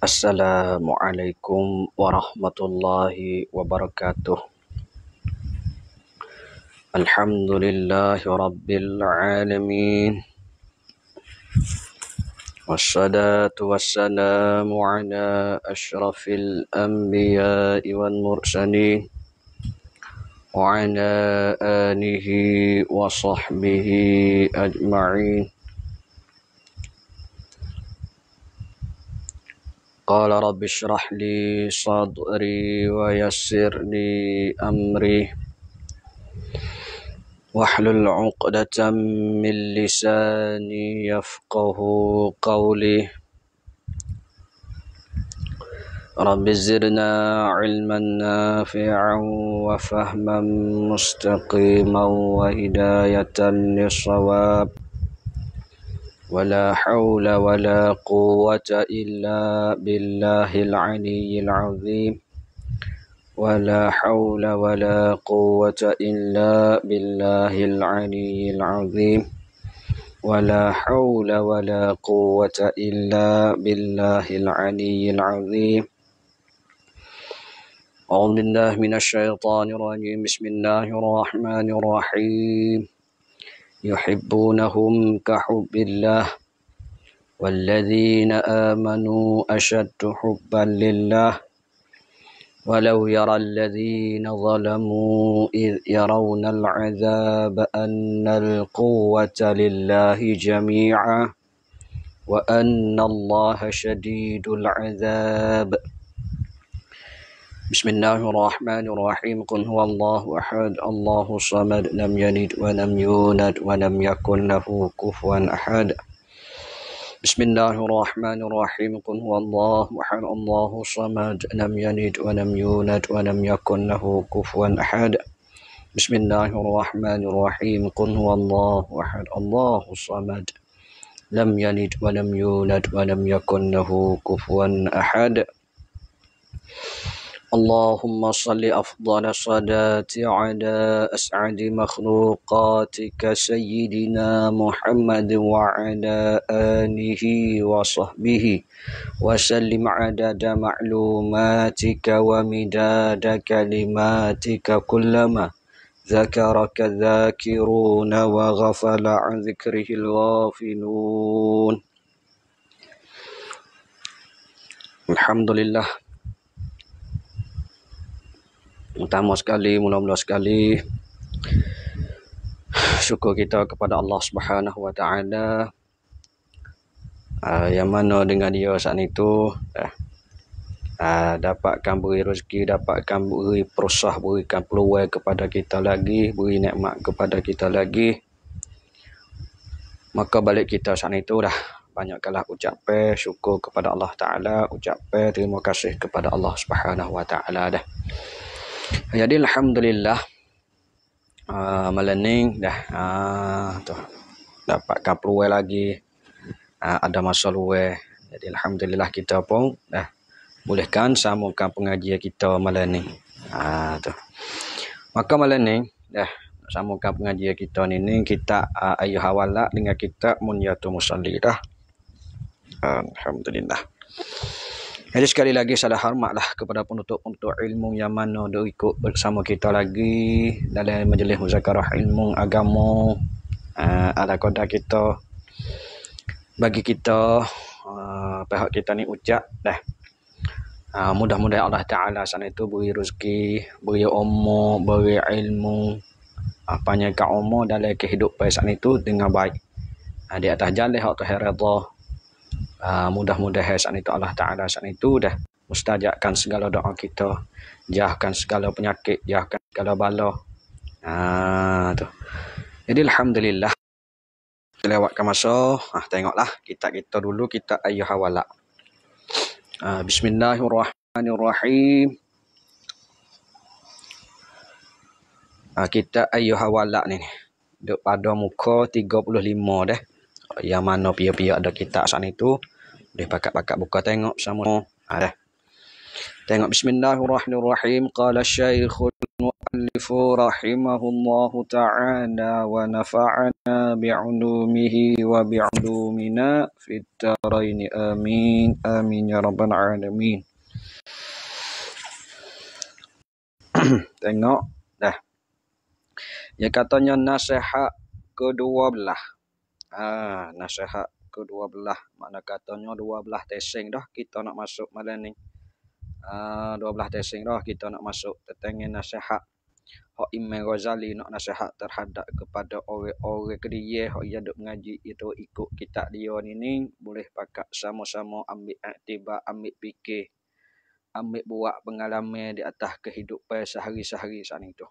Assalamualaikum warahmatullahi wabarakatuh. Alhamdulillahi rabbil alamin. Wassalatu wassalamu ala asyrafil anbiya'i wal mursalin wa ala alihi wa sahbihi ajma'in. Qala rabbi shrah li sadri wa yassir li amri wahlul 'uqdatam min lisani yafqahu qawli. Rabbi zidna 'ilman nafi'an wa fahman mustaqiman wa hidayatan lis-shawab. ولا حول ولا قوة إلا بالله العلي العظيم ولا حول ولا قوة إلا بالله العلي العظيم ولا حول ولا قوة إلا بالله العلي العظيم. أعوذ بالله من الشيطان الرجيم. بسم الله الرحمن الرحيم. يحبونهم كحب الله والذين آمنوا أشد حبا لله ولو يرى الذين ظلموا إذ يرون العذاب أن القوة لله جميعا وأن الله شديد العذاب. Bismillahirrahmanirrahim. Qul huwallahu ahad, Allahu samad, lam yalid wa lam yulad wa lam yakul lahu kufuwan ahad. Bismillahirrahmanirrahim. Qul huwallahu ahad, Allahu samad, lam yalid wa lam yulad wa lam yakul lahu kufuwan ahad. Bismillahirrahmanirrahim. Qul huwallahu ahad, Allahu samad, lam yalid wa lam yulad wa lam yakul lahu kufuwan ahad. Allahumma salli afdala salati ala as'adi makhluqatika sayyidina Muhammad wa ala alihi wa sahbihi wa sallim adada ma'lumatika wa midada kalimatika kullama zakaraka dhakiruna wa ghafala an dhikrihil ghafilun. Alhamdulillah. Mula-mula sekali syukur kita kepada Allah Subhanahu wa taala, yang mana dengan dia saat itu dapatkan beri rezeki, dapatkan beri perusaha, berikan peluang kepada kita lagi, beri nikmat kepada kita lagi. Maka balik kita saat itu dah banyakkanlah ucapan syukur kepada Allah Taala, ucapan terima kasih kepada Allah Subhanahu wa taala dah. Jadi alhamdulillah, malam ni dah dapatkan peluang lagi, ada masa luang. Jadi alhamdulillah kita pun dah bolehkan sambungkan pengajian kita malam ni. Maka malam ni dah sambungkan pengajian kita ni kita ayuh hawala dengan kitab Munyatul Musalli dah. Alhamdulillah. Jadi sekali lagi salah hormatlah kepada penuntut-penuntut ilmu yang mana dah ikut bersama kita lagi dalam majlis muzakarah ilmu agama ala qadar kita. Bagi kita pihak kita ni ucap dah, mudah-mudahan Allah Ta'ala sana itu beri rezeki, beri umur, beri ilmu, panjangkan umur dalam kehidupan sana itu dengan baik, di atas jalan hak Tuhan redha. Mudah-mudahan saat itu Allah Ta'ala saat itu dah mustajabkan segala doa kita, jauhkan segala penyakit, jauhkan segala bala. Tu. Jadi alhamdulillah, lewatkan masa, tengoklah kitab kita dulu, kitab Ayyuh Hawala. Bismillahirrahmanirrahim. Kitab Ayyuh Hawala ni duk pada muka 35 dah. Yang mana pihak-pihak ada kitab saat itu boleh pakat-pakat buka tengok sama. Dah. Tengok bismillahirrahmanirrahim. Qala Syekhul Mu'allif rahimahullahu ta'ala wa nafa'ana bi'ulumihi wa bi'ulumina fid dharain amin. Amin ya rabbal alamin. Tengok dah. Dia katanya nasihat kedua belah. Nasihat kedua belah. Makna katanya dua belah tesing dah kita nak masuk malam ni. 12 tesing dah kita nak masuk tentang nasihat hak Imam Ghazali nak nasihat terhadap kepada orang-orang kedie hak yang duk mengaji itu ikut kitab dia ni boleh pakat sama-sama ambil iktibar, ambil fikir, ambil buat pengalaman di atas kehidupan sehari-hari saat itu.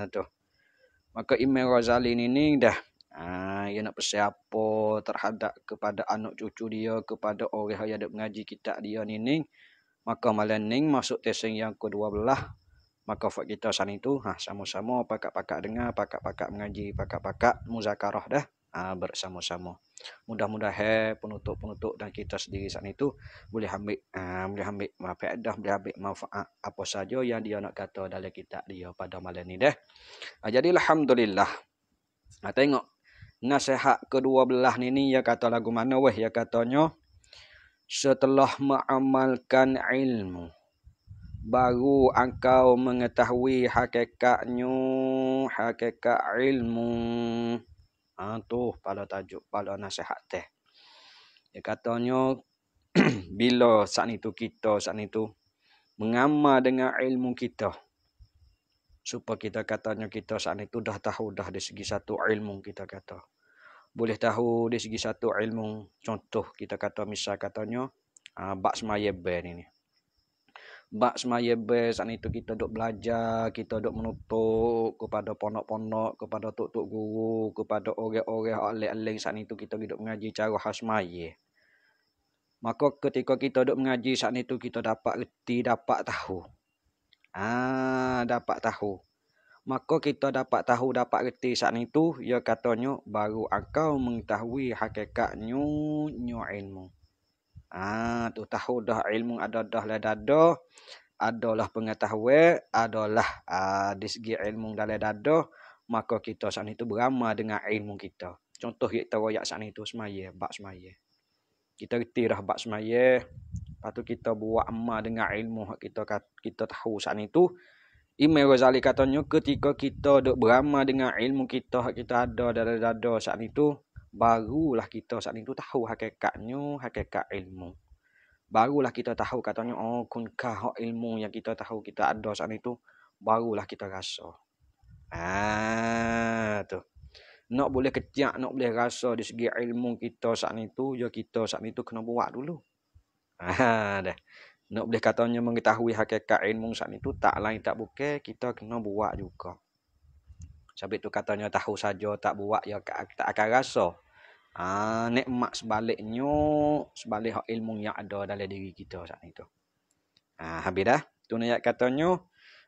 Tu. Maka Imam Ghazali ni dah dia nak pesan apa terhadap kepada anak cucu dia, kepada orang yang duk mengaji kitab dia ni. Maka malam ni masuk tesing yang kedua belah. Maka fak kita sana itu sama-sama pakat-pakat dengar, pakat-pakat mengaji, pakat-pakat muzakarah dah bersama-sama. Mudah-mudahan penutup-penutup dan kita sendiri sana itu boleh ambil faedah, boleh ambil manfaat apa saja yang dia nak kata dalam kitab dia pada malam ni dah. Jadi alhamdulillah. Tengok nasihat kedua belah ni ya kata lagu mana weh ya katanya setelah mengamalkan ilmu baru engkau mengetahui hakikatnya, hakikat ilmu. Tu pada tajuk pada nasihat teh. Dia katanya bila saat itu kita saat itu mengamal dengan ilmu kita supaya kita katanya kita saat itu dah tahu dah dari segi satu ilmu kita kata. Boleh tahu dari segi satu ilmu. Contoh kita kata misal katanya bab semaya ben ini. Bab semaya ben saat itu kita duk belajar, kita duk menutup kepada pondok-pondok, kepada tok-tok guru, kepada orang-orang alim-alim saat itu kita duk mengaji cara semaya. Maka ketika kita duk mengaji saat itu kita dapat reti, dapat tahu. Dapat tahu. Maka kita dapat tahu, dapat reti saat itu, ya katanya baru engkau mengetahui hakikatnya ilmu. Tu tahu dah ilmu ada dah lah dada, adalah pengetahuan, adalah di segi ilmu dalam dada, maka kita saat itu beramal dengan ilmu kita. Contoh kita royak saat itu semaya, bab semaya. Kita reti dah bab semaya, lepas tu kita buat amal dengan ilmu kita tahu saat itu. Imam Ghazali katanya ketika kita duk beramal dengan ilmu kita kita ada dalam dada saat itu, barulah kita saat itu tahu hakikatnya, hakikat ilmu. Barulah kita tahu katanya kunkah ilmu yang kita tahu kita ada saat itu, barulah kita rasa. Tu. Nak boleh kecak, nak boleh rasa di segi ilmu kita saat itu, ya kita saat itu kena buat dulu. Dah. Nak boleh katanya mengetahui hakikat ilmu saat itu tak lain tak bukan kita kena buat juga. Sebab itu katanya tahu saja tak buat ya tak akan rasa. Nikmat sebaliknya sebalik ilmu yang ada dalam diri kita saat itu. Habis dah. Tu ayat katanya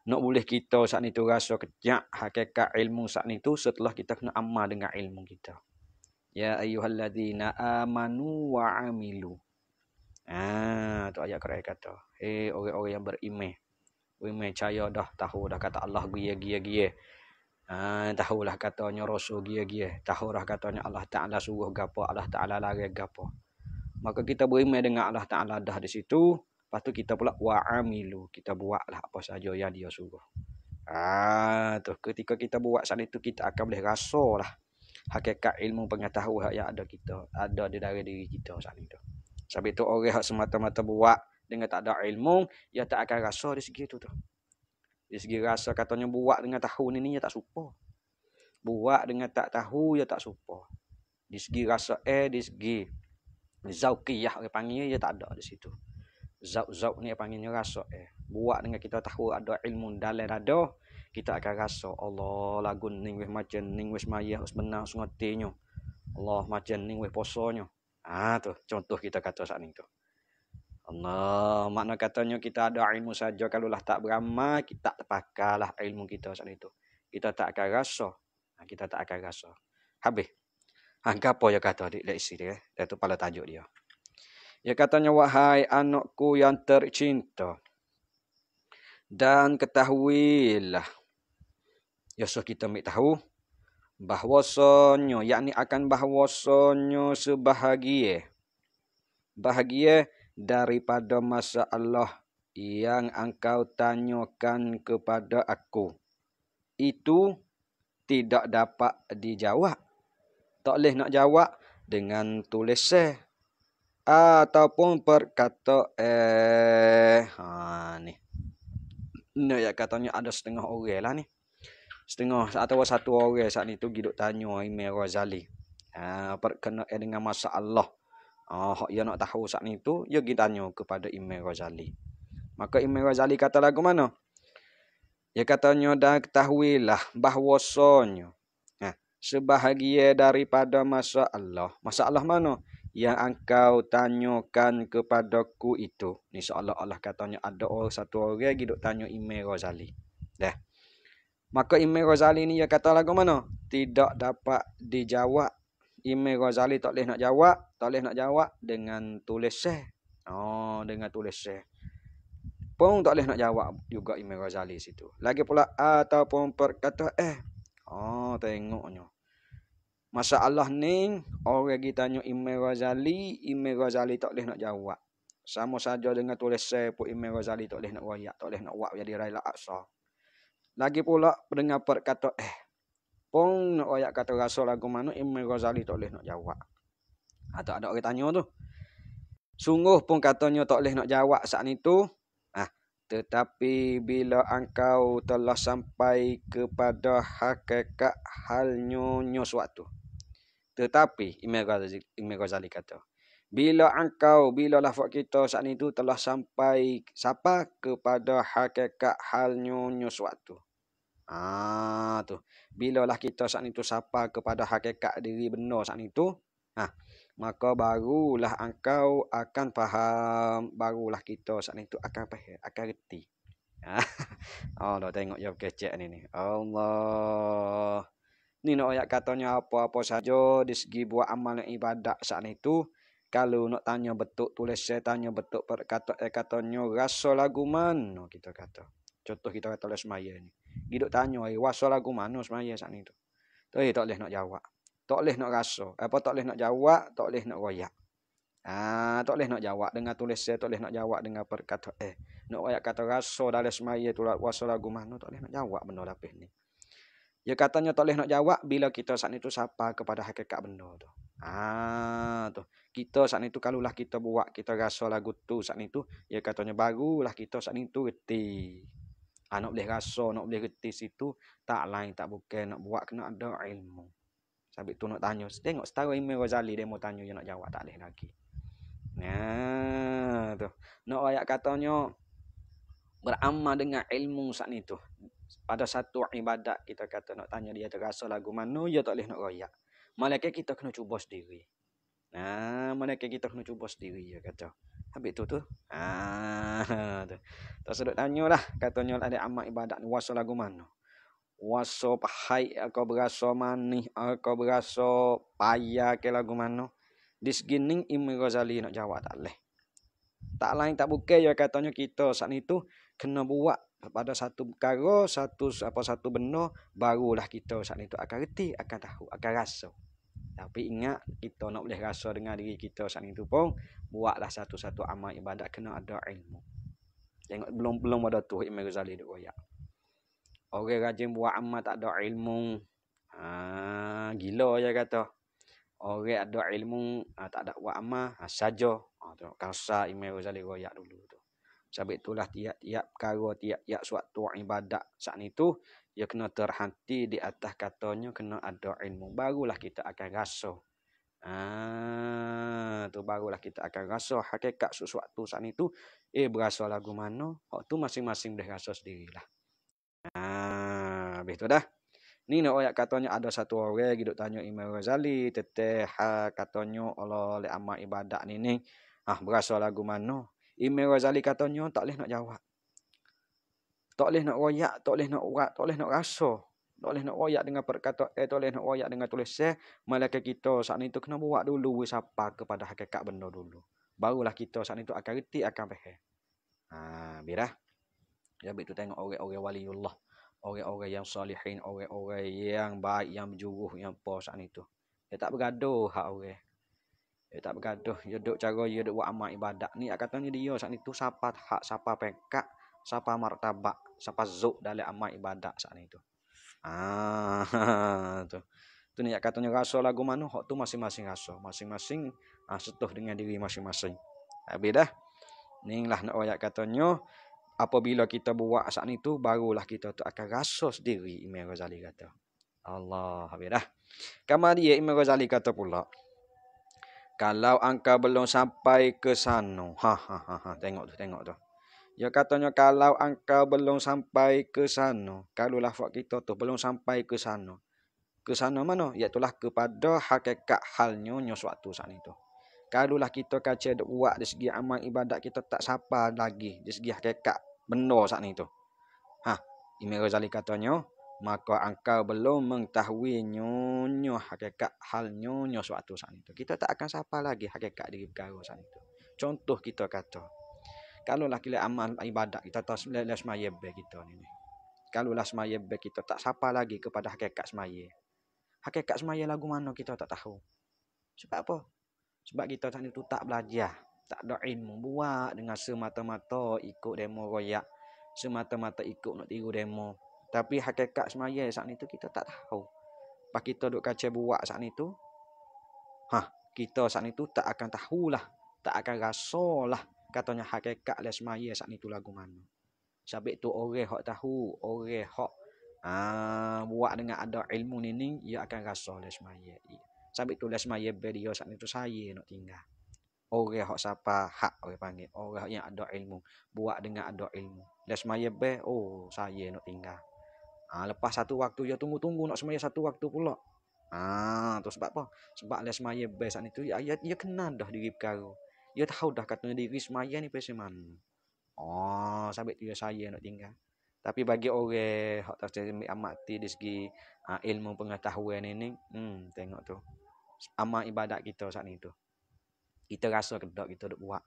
nak boleh kita saat itu rasa kecak hakikat ilmu saat itu setelah kita kena amal dengan ilmu kita. Ya ayyuhalladzina amanu wa amilu. Tu ayat Quran kata. Orang-orang yang beriman. Beriman percaya dah, tahu dah kata Allah gia. Tahulah katanya Rasul gia. Tahu dah katanya Allah Ta'ala suruh gapo, Allah Ta'ala larang gapo. Maka kita beriman dengan Allah Ta'ala dah di situ. Lepas tu kita pula wa'amilu. Kita buatlah apa saja yang dia suruh. Tu ketika kita buat saat itu kita akan boleh rasa lah hakikat ilmu pengetahuan yang ada di dalam diri kita saat itu. Sebab itu orang yang semata-mata buat dengan tak ada ilmu, ia tak akan rasa di segi itu tu. Di segi rasa katanya buat dengan tahu ni ia tak supa. Buat dengan tak tahu ia tak supa. Di segi rasa di segi zauqiyah orang panggil ia tak ada di situ. Zauq ni panggilnya rasa Buat dengan kita tahu ada ilmu dalam dada, kita akan rasa Allah lagu ning weh macam ning weh semaya sebenar sengotinya. Allah macam ning weh posonyo. Tu contoh kita kata saat ni tu. Allah makna katanya kita ada ilmu saja kalau lah tak beramal kita tak pakailah ilmu kita saat itu. Kita tak akan rasa. Kita tak akan rasa. Habis. Apa yang kata dik isi dia? Itu pada tajuk dia. Ya katanya, wahai anakku yang tercinta, dan ketahuilah, ya so kita ambil tahu, bahwasanya, yakni akan bahwasanya sebahagia, bahagia daripada masalah yang engkau tanyakan kepada aku, itu tidak dapat dijawab. Tak boleh nak jawab dengan tulisan ataupun perkata ni. Nah, ya katanya ada setengah orang lah ni. Setengah atau satu orang saat ni tu giduk tanya Imam Ghazali. Berkenaan dengan masalah. Dia nak tahu saat ni tu, dia pergi tanya kepada Imam Ghazali. Maka Imam Ghazali kata lagu mana? Dia katanya, dan ketahuilah bahwasanya sebahagia daripada masalah. Masalah mana? Yang engkau tanyakan kepadaku itu. Ni seolah-olah katanya ada satu orang lagi duk tanya Imam Ghazali. Dah. Maka Imam Ghazali ni dia kata lagu mana? Tidak dapat dijawab. Imam Ghazali tak boleh nak jawab. Tak boleh nak jawab dengan tulisan. Dengan tulisan. Pun tak boleh nak jawab juga Imam Ghazali situ. Lagi pula ataupun perkata tengoknya. Masalah ni orang kita tanya Imam Ghazali tak boleh nak jawab. Sama saja dengan tulisan pun Imam Ghazali tak boleh nak royak, tak boleh nak buat jadi Rail Aqsa. Lagi pula dengar perkata pun nak royak kata rasa lagu mana Imam Ghazali tak boleh nak jawab. Atau ada orang tanya tu. Sungguh pun katanya tak boleh nak jawab saat itu. Tetapi bila engkau telah sampai kepada hakikat halnya suatu. Tetapi Imam Ghazali kata, bila lafaz kita saat itu telah sampai kepada hakikat halnya suatu. Tu. Bila lah kita saat itu sampai kepada hakikat diri benar saat itu, maka barulah engkau akan faham, barulah kita saat itu akan faham, akan reti. Allah tengok jawab kecek ni. Allah. Ni nak ayat katanya apa-apa saja di segi buat amal ibadat saat itu. Kalau nak tanya betul tulisan, tanya betul katanya rasa lagu mana kita kata. Contoh kita kata semaya ni. Giduk tanya rasa lagu mana semaya saat itu. Tak boleh nak jawab. Tak boleh nak rasa. Tak boleh nak jawab, tak boleh nak royak. Tak boleh nak jawab dengan tulisan, tak boleh nak jawab dengan perkata nak royak kata rasa dalam semaya tu rasa lagu mana, tak boleh nak jawab benda lapis ni. Dia katanya tak boleh nak jawab bila kita saat itu sapa kepada hakikat benda tu. Tu. Kita saat itu kalulah kita buat, kita rasa lagu tu saat itu, dia katanya barulah kita saat itu reti. Nak boleh rasa, nak boleh reti situ, tak lain tak bukan nak buat kena ada ilmu. Sabit tu nak tanya, tengok setara Imam Ghazali dia mau tanya, dia nak jawab tak boleh lagi. Tu. Nak ayat katanya beramal dengan ilmu saat itu. Pada satu ibadat kita kata nak tanya dia terasa lagu mana, dia tak boleh nak royak. Malaikat kita kena cuba sendiri. Malaikat kita kena cuba sendiri, dia kata. Habis tu. Tu. Tak sedut tanyalah, katanya ada amal ibadat ni wasa lagu mana. Wasa pahai atau berasa manis atau berasa payah ke lagu mana. Di segini Imam Ghazali nak jawab tak boleh. Tak lain tak bukan dia katanya kita saat itu kena buat pada satu perkara, satu benda, barulah kita saat itu akan reti, akan tahu, akan rasa. Tapi ingat, kita nak boleh rasa dengan diri kita saat itu pun, buatlah satu-satu amal ibadat kena ada ilmu. Tengok belum ada tu Imam Ghazali duk royak. Orang rajin buat amal tak ada ilmu, gila dia kata. Orang ada ilmu, tak ada buat amal, saja. Tengok kasar Imam Ghazali royak dulu tu. Sebab itulah tiap-tiap perkara, tiap-tiap suatu ibadat saat itu, dia kena terhenti di atas katanya kena ada ilmu. Barulah kita akan rasa. Tu barulah kita akan rasa hakikat sesuatu saat itu. Berasa lagu mana, waktu masing-masing boleh rasa sendirilah. Habis tu dah. Ni nak ayat katanya ada satu orang hidup tanya Imam Ghazali, teteh katanya Allah le amal ibadat ni. Berasa lagu mana? Imam Ghazali katanya tak boleh nak jawab. Tak boleh nak royak, tak boleh nak urat, tak boleh nak rasa. Tak boleh nak royak dengan perkataan, tak boleh nak royak dengan tulisan. Malaikat kita saat itu kena buat dulu wisapa kepada hakikat benda dulu. barulah kita saat itu akan reti akan faham. Birah. Jadi tu tengok orang-orang waliullah, orang-orang yang salihin, orang-orang yang baik, yang berjuruh, yang apa saat itu. Dia tak bergaduh hak orang. Dia tak bergaduh. Dia duduk cara dia duduk buat amal ibadat. Ni katanya dia saat itu siapa hak, siapa pekak, siapa martabak, siapa zuk dalam amal ibadat saat itu. Tu. Tu ni katanya rasa lagu mana, hak tu masing-masing rasa. Masing-masing setuh dengan diri masing-masing. Habis dah. Ni lah nak ayat katanya, apabila kita buat saat itu, barulah kita tu akan rasa sendiri, Imam Ghazali kata. Allah, habis dah. Kemudian Imam Ghazali kata pula, kalau engkau belum sampai ke sana, tengok tu. Dia katanya kalau engkau belum sampai ke sana, kalau lafaz kita tu belum sampai ke sana. Ke sana mana? Iaitulah kepada hakikat halnya suatu saat itu. Kalaulah kita kaca buat dari segi amal ibadat kita tak sapa lagi dari segi hakikat benda saat itu. Imam Ghazali katanya, maka engkau belum mengetahui nyonya hakikat hal nyonya suatu saat itu. Kita tak akan sapa lagi hakikat diri perkara saat itu. Contoh kita kata, kalaulah kita amal ibadat kita tak semaya be kita ni. Kalaulah semaya be kita tak sapa lagi kepada hakikat semaya. Hakikat semaya lagu mana kita tak tahu. Sebab apa? Sebab kita saat itu tak belajar, tak ada ilmu, buat dengan semata-mata ikut demo royak, semata-mata ikut nak tiru demo. Tapi hakikat semaya saat itu kita tak tahu. Pas kita duk kaca buat saat itu, kita saat itu tak akan tahulah, tak akan rasalah katanya hakikat le semaya saat itu lagu mana. Sebab itu orang hak tahu, orang hak buat dengan ada ilmu ni ia akan rasa le semaya. Sebab itu le semaya dia saat itu saya nak tinggal. Orang hak siapa hak orang panggil, orang yang ada ilmu, buat dengan ada ilmu. Le semaya saya nak tinggal. Lepas satu waktu dia tunggu-tunggu nak semaya satu waktu pula. Tu sebab apa? Sebab le semaya saat itu ia kenal dah diri perkara. Ia tahu dah katanya diri semaya ni pasal mana. Sebab tu saya nak tinggal. Tapi bagi orang hak tercermin amati dari segi ilmu pengetahuan ini, tengok tu. Amal ibadat kita saat itu. Kita rasa kedak kita duk buat.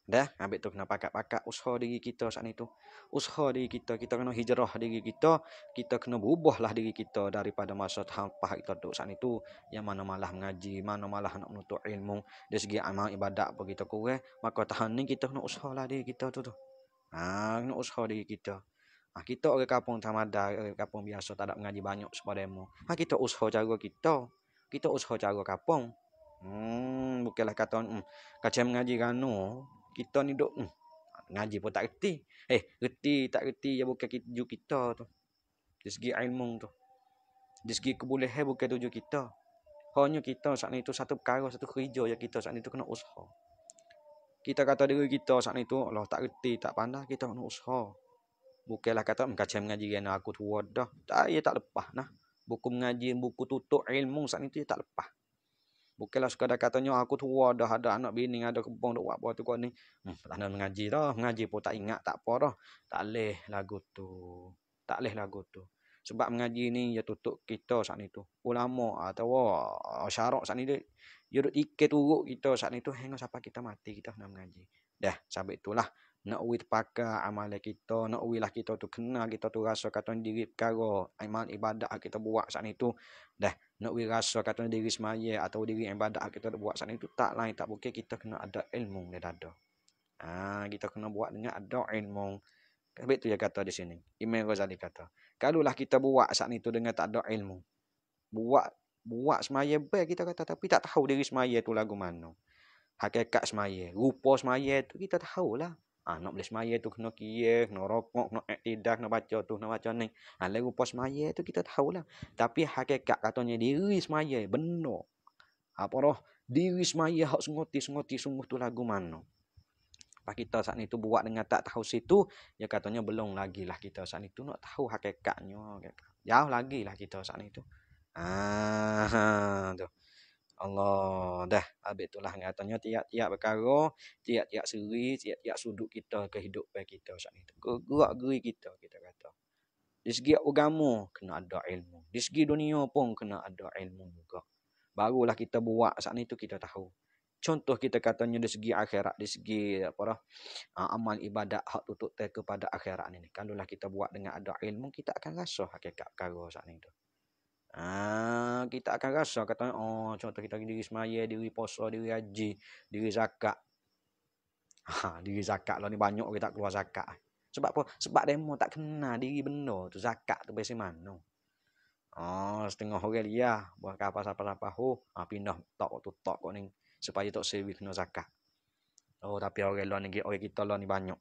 Dah, habis tu kena pakat-pakat usaha diri kita saat itu. Usaha diri kita kena hijrah diri kita kena berubahlah diri kita daripada masa hampa kita duduk saat itu yang mana malah mengaji, mana malah nak menuntut ilmu dari segi amal ibadat apa kita kurang, maka tahan ni kita kena usahalah diri kita tu. Kena usaha diri kita. Kita orang kampung Tamada, orang kampung biasa tak ada mengaji banyak sepadamu. Kita usaha cara kita. Kita usaha cara kampung. Bukanlah kata kacau mengaji kanu. Kita ni duk ngaji pun tak reti. Reti tak reti ya bukan tuju kita tu. Dari segi ilmu tu. Dari segi kebolehan bukan tuju kita. Hanya kita saat itu satu perkara, satu kerja yang kita saat itu kena usaha. Kita kata diri kita saat itu Allah tak reti, tak pandai, kita kena usaha. Bukanlah kata kacau mengaji kan aku tua dah. Tak lepas nah. Buku mengaji, buku tutup ilmu saat itu tak lepas. Bukanlah sekadar katanya aku tua dah ada anak bini, ada kebun dak buat apa tu kau ni. Pelana mengaji dah, mengaji pun tak ingat tak apa dah. Tak leh lagu tu. Tak leh lagu tu. Sebab mengaji ni ya tutup kita saat itu. Ulama atau syarak saat ni dia duk tiket turuk kita saat itu hingga sampai kita mati kita nak mengaji. Dah, sampai itulah nak uwi terpakai amalan kita, nak uwi lah kita tu kenal kita tu rasa kata diri perkara amal ibadat kita buat saat itu. Dah, nak uwi rasa kata diri semaya atau diri ibadat kita buat saat itu tak lain tak bukan kita kena ada ilmu di dada. Kita kena buat dengan ada ilmu. Sebab itu dia kata di sini. Imam Ghazali kata, kalaulah kita buat saat itu dengan tak ada ilmu, buat semaya baik kita kata tapi tak tahu diri semaya tu lagu mana. Hakikat semaya, rupa semaya tu kita tahulah. Nak boleh semaya tu kena kiyah, kena rokok, kena iktidak, kena baca tu, kena baca ni. Lalu rupa semaya tu kita tahulah. Tapi hakikat katanya diri semaya, benar. Apa roh? Diri semaya hak sengoti sungguh tu lagu mana. Pak kita saat itu buat dengan tak tahu situ, ya katanya belum lagi lah kita saat itu nak tahu hakikatnya. Jauh lagi lah kita saat itu. Tu. Allah dah. Habis itulah katanya tiap-tiap perkara, tiap-tiap seri, tiap-tiap sudut kita kehidupan kita saat itu. Gerak-geri kita kata. Di segi agama kena ada ilmu. Di segi dunia pun kena ada ilmu juga. Barulah kita buat saat itu kita tahu. Contoh kita katanya dari segi akhirat, dari segi apa dah, amal ibadat hak tutup teh kepada akhirat ni. Kalaulah kita buat dengan ada ilmu, kita akan rasa hakikat perkara saat ni tu. Kita akan rasa katanya, oh contoh kita diri semaya, diri puasa, diri haji, diri zakat. Diri zakat lah ni banyak orang tak keluar zakat. Sebab apa? Sebab demo tak kena diri benda tu, zakat tu biasa mana. Setengah orang dia buat kapal siapa-siapa pindah tok tu tok kau ni supaya tok sewi kena zakat. Tapi orang lain ni, orang kita lah ni banyak.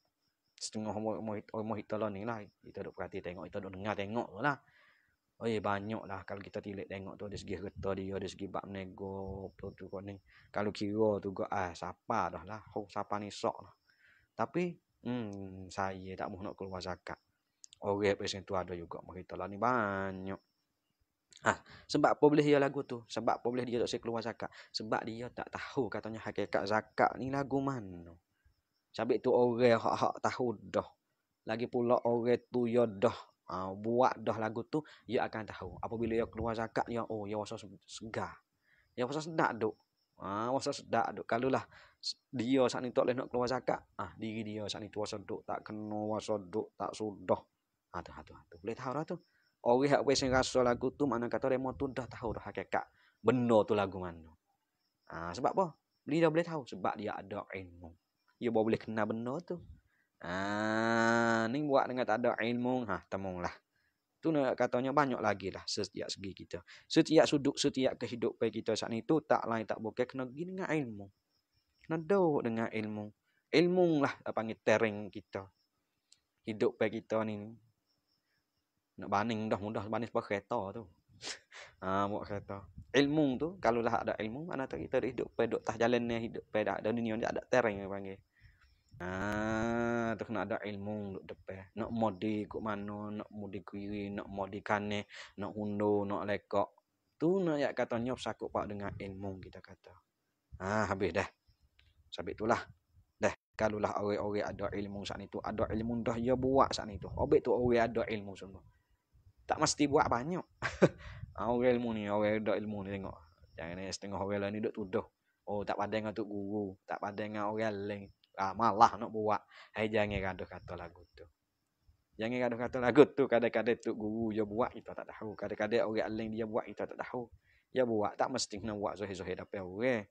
Setengah orang kita lah ni lah, kita duk perhati tengok, kita duk dengar tengok tu lah. Banyak lah kalau kita tilik tengok tu dari segi harta dia, dari segi bab nego tu kau ni. Kalau kira tu siapa dah lah, siapa ni sok lah. Tapi saya tak mahu nak keluar zakat. Orang pesen tu ada juga, kita lah ni banyak. Sebab apa boleh dia lagu tu? Sebab apa boleh dia tak keluar zakat? Sebab dia tak tahu katanya hakikat zakat ni lagu mana. Sabit tu orang hak tahu dah. Lagi pula orang tu ya dah buat dah lagu tu, dia akan tahu. Apabila dia keluar zakat, dia rasa segar. Dia rasa sedap duk. Rasa sedap duk. Kalau lah dia saat ni tak boleh nak keluar zakat, diri dia saat ni tu rasa duk tak kena, rasa duk tak sudah. Tu. Boleh tahu dah tu. Orang hak wes rasa lagu tu, mana kata demo tu dah tahu dah hakikat benda tu lagu mana. Sebab apa? Dia boleh tahu sebab dia ada ilmu. Dia boleh kena benda tu. Ni buat dengan tak ada ilmu, temunglah. Tu nak katanya banyak lagi lah setiap segi kita. Setiap sudut, setiap kehidupan kita saat ni tu tak lain tak bukan kena pergi dengan ilmu. Kena duduk dengan ilmu. Ilmu lah panggil tereng kita. Hidupan kita ni. Nak banding dah mudah banding sebab kereta tu. Buat kereta. Ilmu tu, kalau lah ada ilmu, mana tak kita hidup duduk tas jalan ni, hidup pada dunia ni ada tereng panggil. Tu kena ada ilmu duk depan. Nak modi kok mana, nak modi kiri, nak modi kanan, nak hundur, nak lekok. Tu nak yak katanya sakut pak dengan ilmu kita kata. Habis dah. Sabit itulah. Dah, kalulah orang-orang ada ilmu saat itu, ada ilmu dah dia buat saat itu. Obek tu orang ada ilmu semua. Tak mesti buat banyak. Orang ilmu ni, orang ada ilmu ni tengok. Jangan setengah orang lain ni duk tuduh. Tak pandai dengan tok guru, tak pandai dengan orang lain. Malah nak buat. Jangan gaduh kata lagu tu. Jangan gaduh kata lagu tu. Kadang-kadang tok guru dia buat, kita tak tahu. Kadang-kadang orang lain dia buat, kita tak tahu. Dia buat, tak mesti kena buat zahir-zahir dapat orang.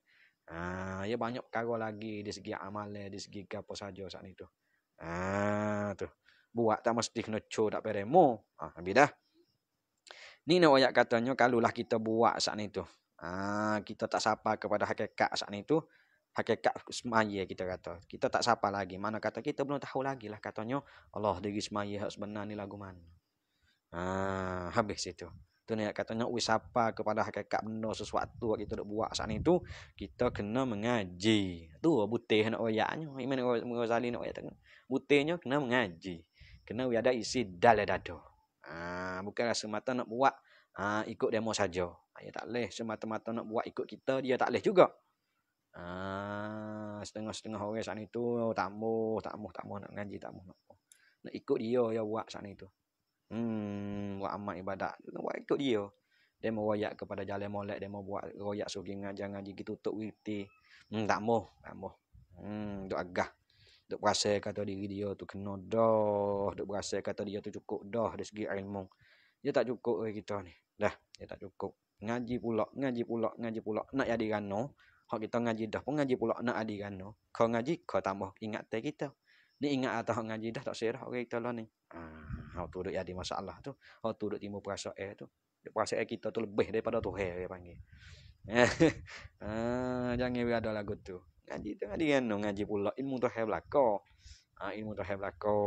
Dia banyak perkara lagi di segi amalan, di segi apa saja saat itu. Tu. Buat tak mesti kena cur dapat remo. Habis dah. Ni nak ayat katanya kalulah kita buat saat itu. Kita tak sapa kepada hakikat saat itu. Hakikat semaya kita kata. Kita tak sapa lagi. Mana kata kita belum tahu lagi lah katanya. Allah diri semaya hak sebenar ni lagu mana. Habis itu. Tu ni katanya wisapa kepada hakikat benda sesuatu kita nak buat saat itu. Kita kena mengaji. Tu butih nak ayatnya. Imam Ghazali nak ayat. Butihnya kena mengaji. Kena ada isi dalam dada. Bukanlah semata nak buat ikut demo saja. Dia tak leh semata-mata nak buat ikut kita, dia tak leh juga. Setengah-setengah orang saat itu tak mau nak ngaji, tak mau nak ikut dia buat saat itu. Buat amal ibadat, buat ikut dia. Dia mau royak kepada jalan molek, dia mau buat royak sugi ngaji gitu tutup witi. Tak mau. Duk agah. Duk berasa kata diri dia tu kena dah. Duk berasa kata dia tu cukup dah dari segi ilmu. Dia tak cukup kita ni. Dah, dia tak cukup. Ngaji pula. Nak jadi rano. Hak kita ngaji dah pun ngaji pula nak jadi rano. Kau ngaji, kau tambah ingat teh kita. Ni ingat atau ngaji dah tak serah orang kita lah ni. Hak tu duk jadi masalah tu. Hak tu duk timbul perasaan tu. Perasaan kita tu lebih daripada Tuhan dia panggil. Jangan ada lagu tu. Ngaji tu ngaji kan ngaji pula ilmu tu hai belaka. Ilmu tu hai belaka.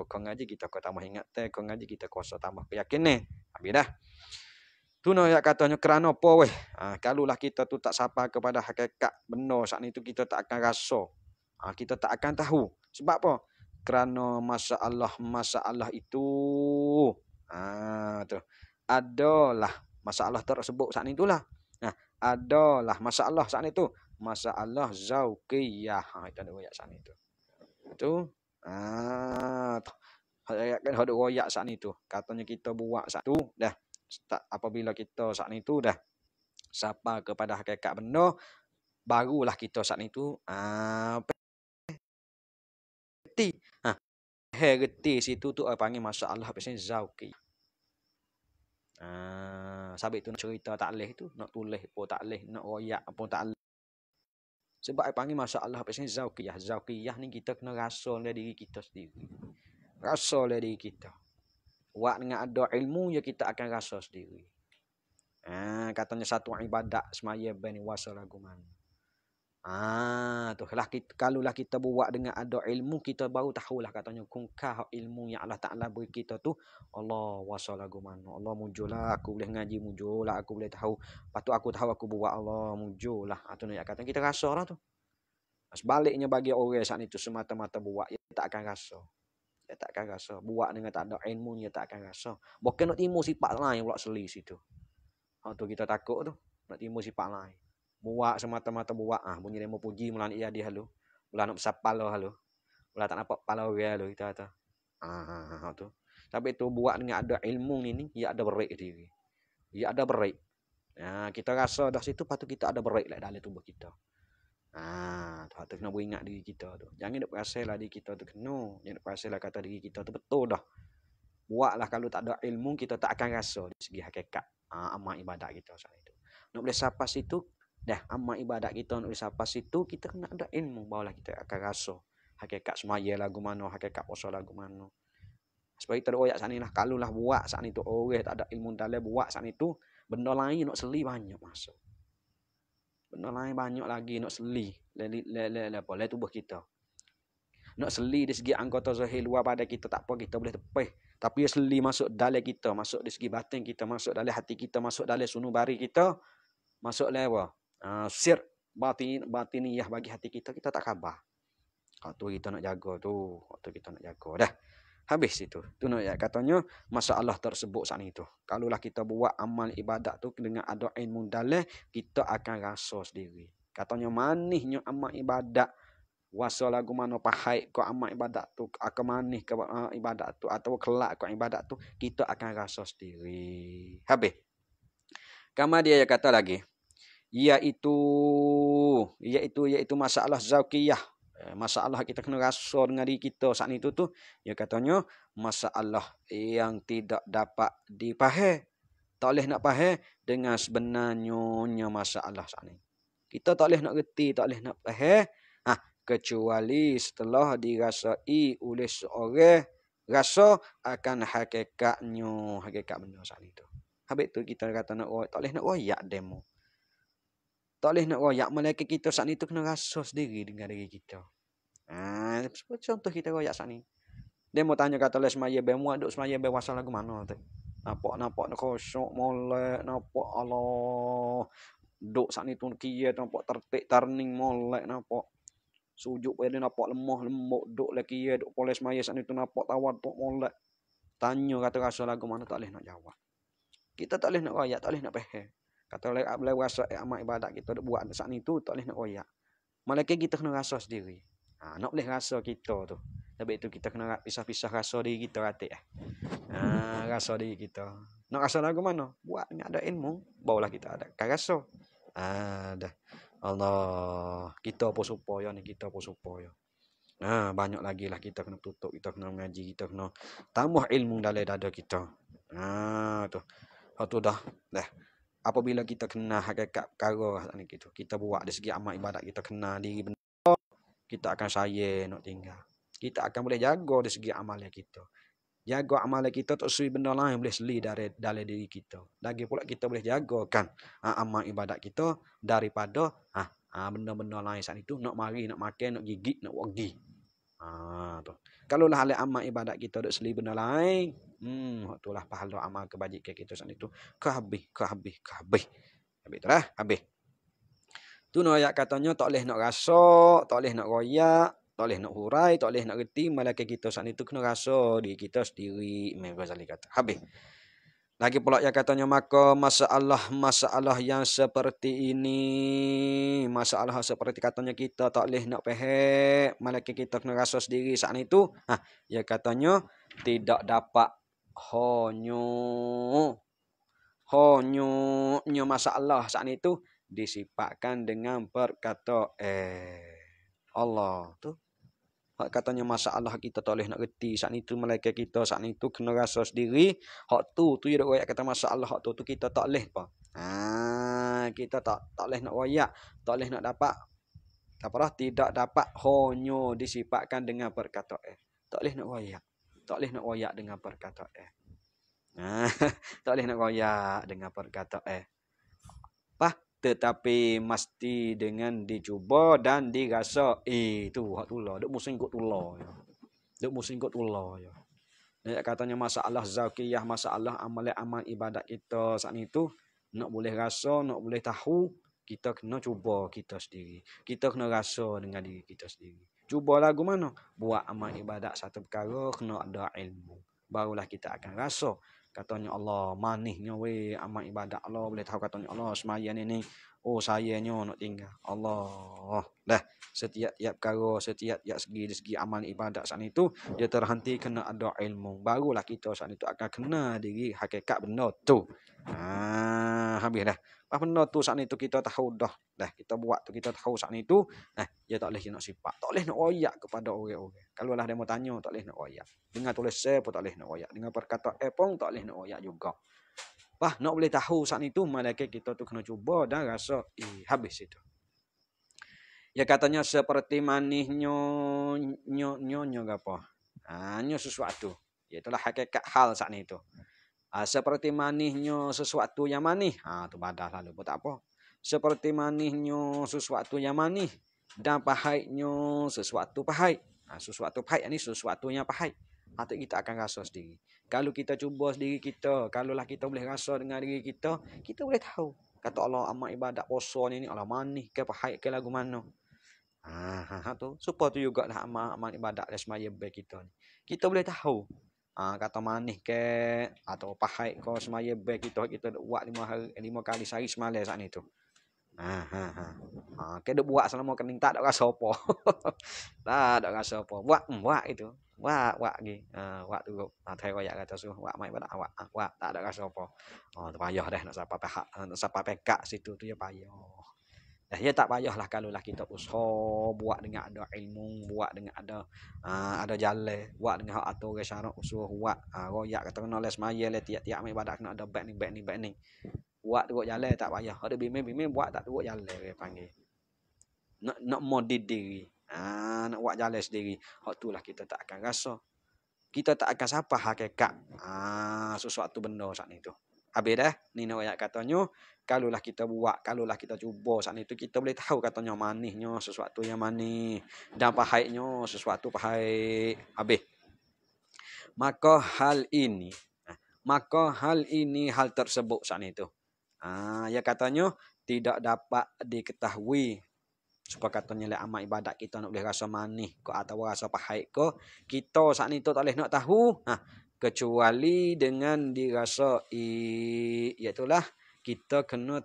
Kau ngaji kita kau tambah ingat teh, kau ngaji kita kuasa tambah keyakinan. Habis dah. Tu nak katanya kerana apa weh? Kalulah kita tu tak sapa kepada hakikat benda saat itu kita tak akan rasa. Kita tak akan tahu. Sebab apa? Kerana masalah itu tu adalah masalah tersebut saat itulah. Adalah masalah saat itu. Masalah zauqiyah. Itu ada royak saat itu. Itu. Kan ada royak saat itu. Katanya kita buat satu. Dah. Apabila kita saat itu dah. Sapa kepada hakikat benda. barulah kita saat itu reti. Reti situ tu panggil masalah pasal zauqi. Sabit tu nak cerita tak leh tu, nak tulis pun tak leh, nak royak pun tak leh. Sebab panggil masalah pasal zauqiyah. Zauqiyah ni kita kena rasa oleh diri kita sendiri. Rasa oleh diri kita. Buat dengan ada ilmu ya kita akan rasa sendiri. Katanya satu ibadat semaya bani wasa lagu mana. Tu lah kita, kalulah kita buat dengan ada ilmu kita baru tahulah katanya kungkah ilmu yang Allah Taala beri kita tu Allah wasa lagu mana. Allah muncullah aku boleh ngaji muncullah aku boleh tahu. Patut aku tahu aku buat Allah muncullah. Tu nak kata kita rasa lah tu. Sebaliknya bagi orang saat itu semata-mata buat dia tak akan rasa. Dia tak akan rasa. Buat dengan tak ada ilmu dia tak akan rasa. Bukan nak timbul sifat lain pula seli situ. Tu kita takut tu nak timbul sifat lain. Buat semata-mata buat bunyi demo puji mulan ia dia halu. Mulan nak bersapal halu. Mulan tak nampak kepala orang halu kita kata. Tu. Tapi tu buat dengan ada ilmu ni dia ada berik diri. Dia ada berik. Kita rasa dah situ patut kita ada berik lah dalam tubuh kita. Tu kena beringat diri kita tu. Jangan nak perasalah diri kita tu kena. Jangan nak perasalah kata diri kita tu betul dah. Buatlah kalau tak ada ilmu kita tak akan rasa dari segi hakikat amal ibadat kita saat itu. Nak boleh sampai situ dah amal ibadat kita nak boleh sampai situ kita kena ada ilmu barulah kita akan rasa hakikat semaya lagu mana, hakikat puasa lagu mana. Sebab itu royak saat inilah kalau lah buat saat itu orang tak ada ilmu dalam buat saat itu benda lain nak seli banyak masuk. Benda lain banyak lagi nak seli apa tubuh kita. Nak seli dari segi anggota zahir luar pada kita tak apa kita boleh tepih. Tapi seli masuk dalam kita, masuk dari segi batin kita, masuk dalam hati kita, masuk dalam sunubari kita, masuk lewa. Sir batiniyah bagi hati kita tak khabar. Tu kita nak jaga tu. Waktu kita nak jaga dah. Habis itu. Tu nak katanya masalah tersebut saat itu. Kalaulah kita buat amal ibadat tu dengan ada ilmu dalam, kita akan rasa sendiri. Katanya manisnya amal ibadat. Wasa lagu mana pahai kau amal ibadat tu, akan manis ke ibadat tu atau kelak kau ibadat tu, kita akan rasa sendiri. Habis. Kemudian dia kata lagi, iaitu masalah zauqiyah. Masalah kita kena rasa dengan diri kita saat itu tu, dia katanya masalah yang tidak dapat dipahami. Tak boleh nak faham dengan sebenarnya masalah saat ni. Kita tak boleh nak reti, tak boleh nak faham. Kecuali setelah dirasai oleh seorang rasa akan hakikatnya, hakikat benda saat itu. Habis tu kita kata nak tak boleh nak royak demo. Tak boleh nak royak, malaikat kita saat itu kena rasa sendiri dengan diri kita. Contoh kita royak saat ni. Dia mau tanya kata les semaya bemu aduk semaya be wasa lagu mana tu. Nampak kosong molek, nampak Allah. Duk saat ni tu kia nampak tertik turning molek nampak. Sujud pada nampak lemah lembut duk lagi duk poles maya saat itu nampak tawad tok molek. Tanya kata rasa lagu mana tak boleh nak jawab. Kita tak boleh nak royak, tak boleh nak faham. Kata boleh rasa amal ibadat kita duk buat saat itu tak boleh nak royak. Malaikat kita kena rasa sendiri. Nak boleh rasa kita tu. Tapi itu kita kena pisah-pisah rasa diri kita ratik. Rasa diri kita. Nak rasa lagu mana? Buat dengan ada ilmu, barulah kita ada kan rasa. Dah. Allah, kita pun supaya ni, kita pun supaya. Banyak lagi lah kita kena tutup, kita kena mengaji, kita kena tambah ilmu dalam dada kita. Tu dah. Apabila kita kena hakikat perkara ni kita buat dari segi amal ibadat kita kena diri benda, kita akan sayang nak tinggal. Kita akan boleh jaga dari segi amalan kita. Jaga amalan kita tak suri benda lain boleh seli dari diri kita. Lagi pula kita boleh jagakan amal ibadat kita daripada benda-benda lain saat itu nak mari, nak makan, nak gigit, nak wagi. Tu. Kalau lah hal amal ibadat kita duk seli benda lain, itulah pahala amal kebajikan kita saat itu habis. Habis itulah, habis. Tu ayat katanya tak boleh nak rasa, tak boleh nak royak, tak boleh nak hurai, tak boleh nak reti, malaikat kita saat itu kena rasa diri kita sendiri. Imam Ghazali kata. Habis. Lagi pula yang katanya maka masalah yang seperti ini, masalah seperti katanya kita tak boleh nak faham, malaikat kita kena rasa sendiri saat itu. Ya katanya tidak dapat honyo masalah saat itu disifatkan dengan perkataan Allah tu. Hak katanya masalah kita tak boleh nak reti saat itu malaikat kita saat itu kena rasa sendiri. Hak tu ya dak royak kata masalah hak tu kita tak boleh apa. Kita tak boleh nak royak, tak boleh nak dapat apa dah tidak dapat hanya disifatkan dengan perkataan. Tak boleh nak royak. Tak boleh nak royak dengan perkataan. Tak boleh nak royak dengan perkataan. Tetapi mesti dengan dicuba dan dirasa. Tu hak tulah. Duk musim kot tulah. Duk musim kot tulah. Dia katanya masalah zakiyah, masalah amal ibadat kita saat itu. Nak boleh rasa, nak boleh tahu. Kita kena cuba kita sendiri. Kita kena rasa dengan diri kita sendiri. Cuba lagu mana? Buat amal ibadat satu perkara, kena ada ilmu. Barulah kita akan rasa. Katanya Allah manisnya amal ibadat Allah boleh tahu katanya Allah semaya ni oh sayanya nak tinggal Allah dah setiap perkara setiap segi amal ibadat saat itu dia terhenti kena ada ilmu barulah kita saat itu akan kena diri hakikat benda tu habis dah apa benda tu saat itu kita tahu dah kita buat tu kita tahu saat itu dia tak boleh nak sifat tak boleh nak royak kepada orang-orang kalau lah dia mau tanya tak boleh nak royak dengan tulis pun tak boleh nak royak dengan perkataan pun tak boleh nak royak juga nak boleh tahu saat itu malaikat kita tu kena cuba dan rasa habis itu ya katanya seperti manisnya nyo apa nyo sesuatu itulah hakikat hal saat itu seperti manisnya sesuatu yang manis tu badah lalu buat apa seperti manisnya sesuatu yang manis dan pahitnya sesuatu pahit sesuatu pahit ini sesuatu yang pahit atau kita akan rasa sendiri kalau kita cuba sendiri kita kalaulah kita boleh rasa dengan diri kita boleh tahu kata Allah amal ibadat puasa ni Allah manis ke pahit ke lagu mana tu supaya tu jugalah amal ibadat semaya baik kita ni kita boleh tahu kata manis ke atau pahit ke semaya baik kita buat 5 kali sehari semalam saat itu kita buat selama kening tak ada rasa apa tak ada rasa apa buat itu buat lagi buat tu thay royak kata suruh buat mai pada awak buat tak ada rasa apa payah dah nak siapa pekak situ tu ya payah ya tak payahlah kalaulah kita usaha buat dengan ada ilmu buat dengan ada jalan buat dengan hak atur syarat usul buat royak kata kena les maya le tiap-tiap ibadat kena ada baik ni buat turut jalan tak payah ada bimeng buat tak turut jalan dia panggil nak modif diri nak buat jalan sendiri hak itulah kita tak akan rasa kita tak akan siapa hakikat sesuatu benda saat itu habis dah ni nak ayat katanya kalaulah kita buat kalaulah kita cuba saat itu kita boleh tahu katanya manisnya sesuatu yang manis dan pahitnya sesuatu pahit habis maka hal ini hal tersebut saat itu ya katanya tidak dapat diketahui supaya katanya amal ibadat kita nak boleh rasa manis ke atau rasa pahit ke kita saat itu tak boleh nak tahu kecuali dengan dirasa iaitulah kita kena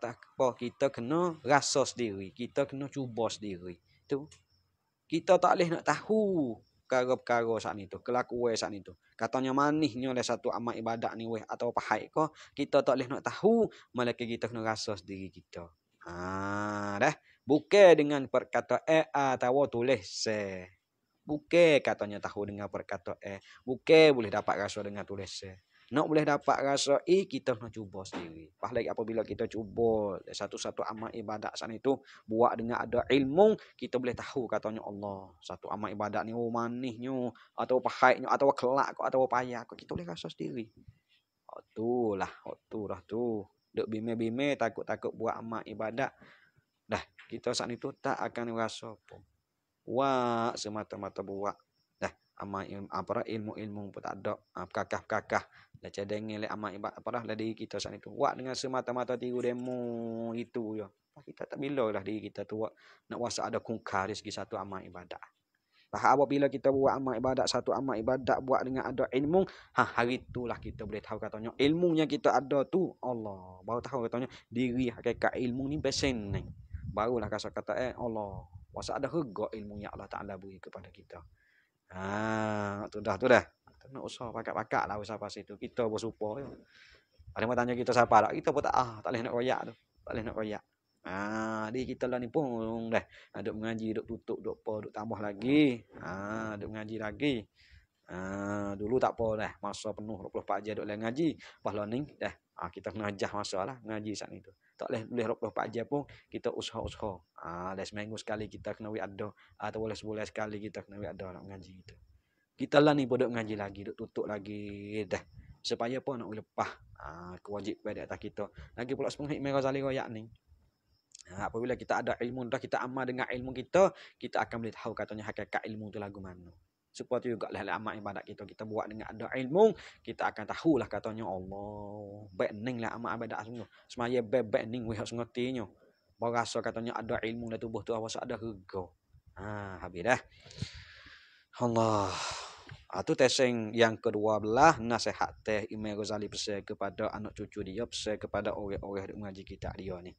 kita kena rasa sendiri kita kena cuba sendiri tu kita tak boleh nak tahu perkara-perkara saat itu kelakuan saat itu katanya manisnya oleh satu amal ibadat ni atau pahit ke kita tak boleh nak tahu malaikat kita kena rasa sendiri kita dah bukan dengan perkataan atau tulis bukan katanya tahu dengan perkataan bukan boleh dapat rasa dengan tulis nak boleh dapat rasa kita nak cuba sendiri paling apabila kita cuba satu-satu amal ibadat saat itu buat dengan ada ilmu kita boleh tahu katanya Allah satu amal ibadat ni manisnya atau pahitnya atau kelak atau payah kita boleh rasa sendiri itulah tu duk bime-bime takut-takut buat amal ibadat dah kita saat itu tak akan rasa apa wah semata-mata buat dah amal ilmu pun tak ada kakah dah cadangin le amal ibadat apa dah diri kita saat itu buat dengan semata-mata tiru demo itu ya kita tak bila lah diri kita tu nak wasa ada kungkar dari segi satu amal ibadat apabila kita buat amal ibadat satu amal ibadat buat dengan ada ilmu hari itulah kita boleh tahu katanya ilmu yang kita ada tu Allah baru tahu katanya diri hakikat ilmu ni besen ni barulah kata Allah wasa ada harga ilmu yang Allah Ta'ala beri kepada kita tu dah tak nak usah pakak-pakak lah usah pas itu kita bersupa ya. Ada yang tanya kita siapa tak kita pun tak boleh nak royak tu tak boleh nak royak Di kita lah ni pun dah duk mengaji, duk tutup, duk apa, duk tambah lagi. Duk mengaji lagi. Dulu tak apa dah, masa penuh 24 jam duk le ngaji. Pas lah ni dah kita kena ajah masa lah ngaji saat itu. Tak boleh 24 jam pun kita usaha-usaha. Dah seminggu sekali kita kena wi ada atau boleh sebulan sekali kita kena wi ada nak ngaji gitu. Kita lah ni pun duk ngaji lagi, duk tutup lagi dah. Supaya apa nak lepas kewajipan di atas kita. Lagi pula sepengah Imam Ghazali royak ni. Apabila kita ada ilmu dah, kita amal dengan ilmu kita akan boleh tahu katanya hakikat ilmu tu lagu mana. Seperti juga lah amal ibadat kita buat dengan ada ilmu, kita akan tahulah katanya Allah. Baik ning lah amal ibadat semua. Semaya baik ning weh sengertinya. Berasa katanya ada ilmu dalam tubuh tu awas ada rega. Habis dah. Allah. Tu tesing yang kedua belah nasihat teh Imam Ghazali pesan kepada anak cucu dia, pesan kepada orang-orang yang mengaji kita dia ni.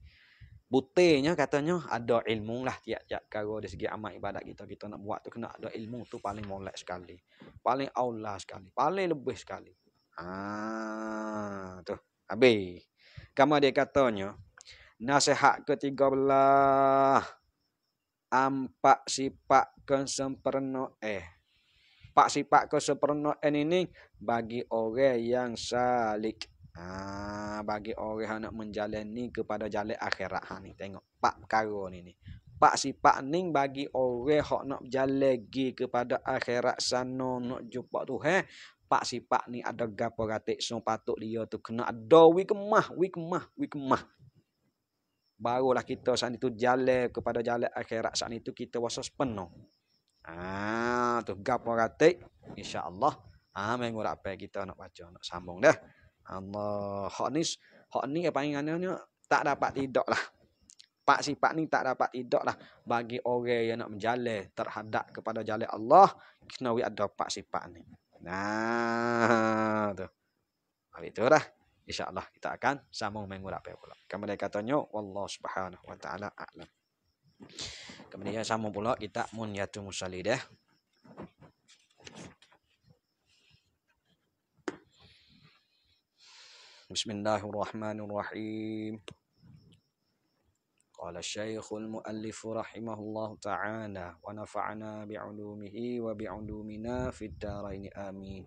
Buktinya katanya ada ilmu lah tiap-tiap kala dari segi amal ibadat kita nak buat tu kena ada ilmu tu paling molek sekali. Paling aula sekali, paling lebih sekali. Tu. Habis. Kamu dia katanya nasihat ketiga belah empat sifat kesempurnaan Pak sifat kesempurnaan ini bagi orang yang salik. Bagi orang yang nak menjalani kepada jalan akhirat. Ni tengok pak perkara ni. Pak sifat ni bagi orang yang nak berjalan lagi kepada akhirat sana nak jumpa Tuhan. Pak sifat ni ada gapo ratik so patut dia tu kena ada wikemah. Barulah kita saat itu jalan kepada jalan akhirat saat itu kita wasa penuh. Tu gapo ratik insya-Allah. Minggu depan kita nak baca nak sambung dah. Allah hak ni apa ingatnya tak dapat tidak lah. Pak sifat ni tak dapat tidak lah bagi orang yang nak menjalan terhadap kepada jalan Allah kena ada pak sifat ni. Tu. Habis tu dah. InsyaAllah kita akan sambung minggu depan pula. Kemudian katanya wallahu subhanahu wa ta'ala a'lam. Kemudian sambung pula kita Munyatul Musalli dah. Bismillahirrahmanirrahim. Qala Syekhul Muallif rahimahullahu ta'ala wa nafa'ana bi'ulumihi wa bi'ulumina fid dharain amin.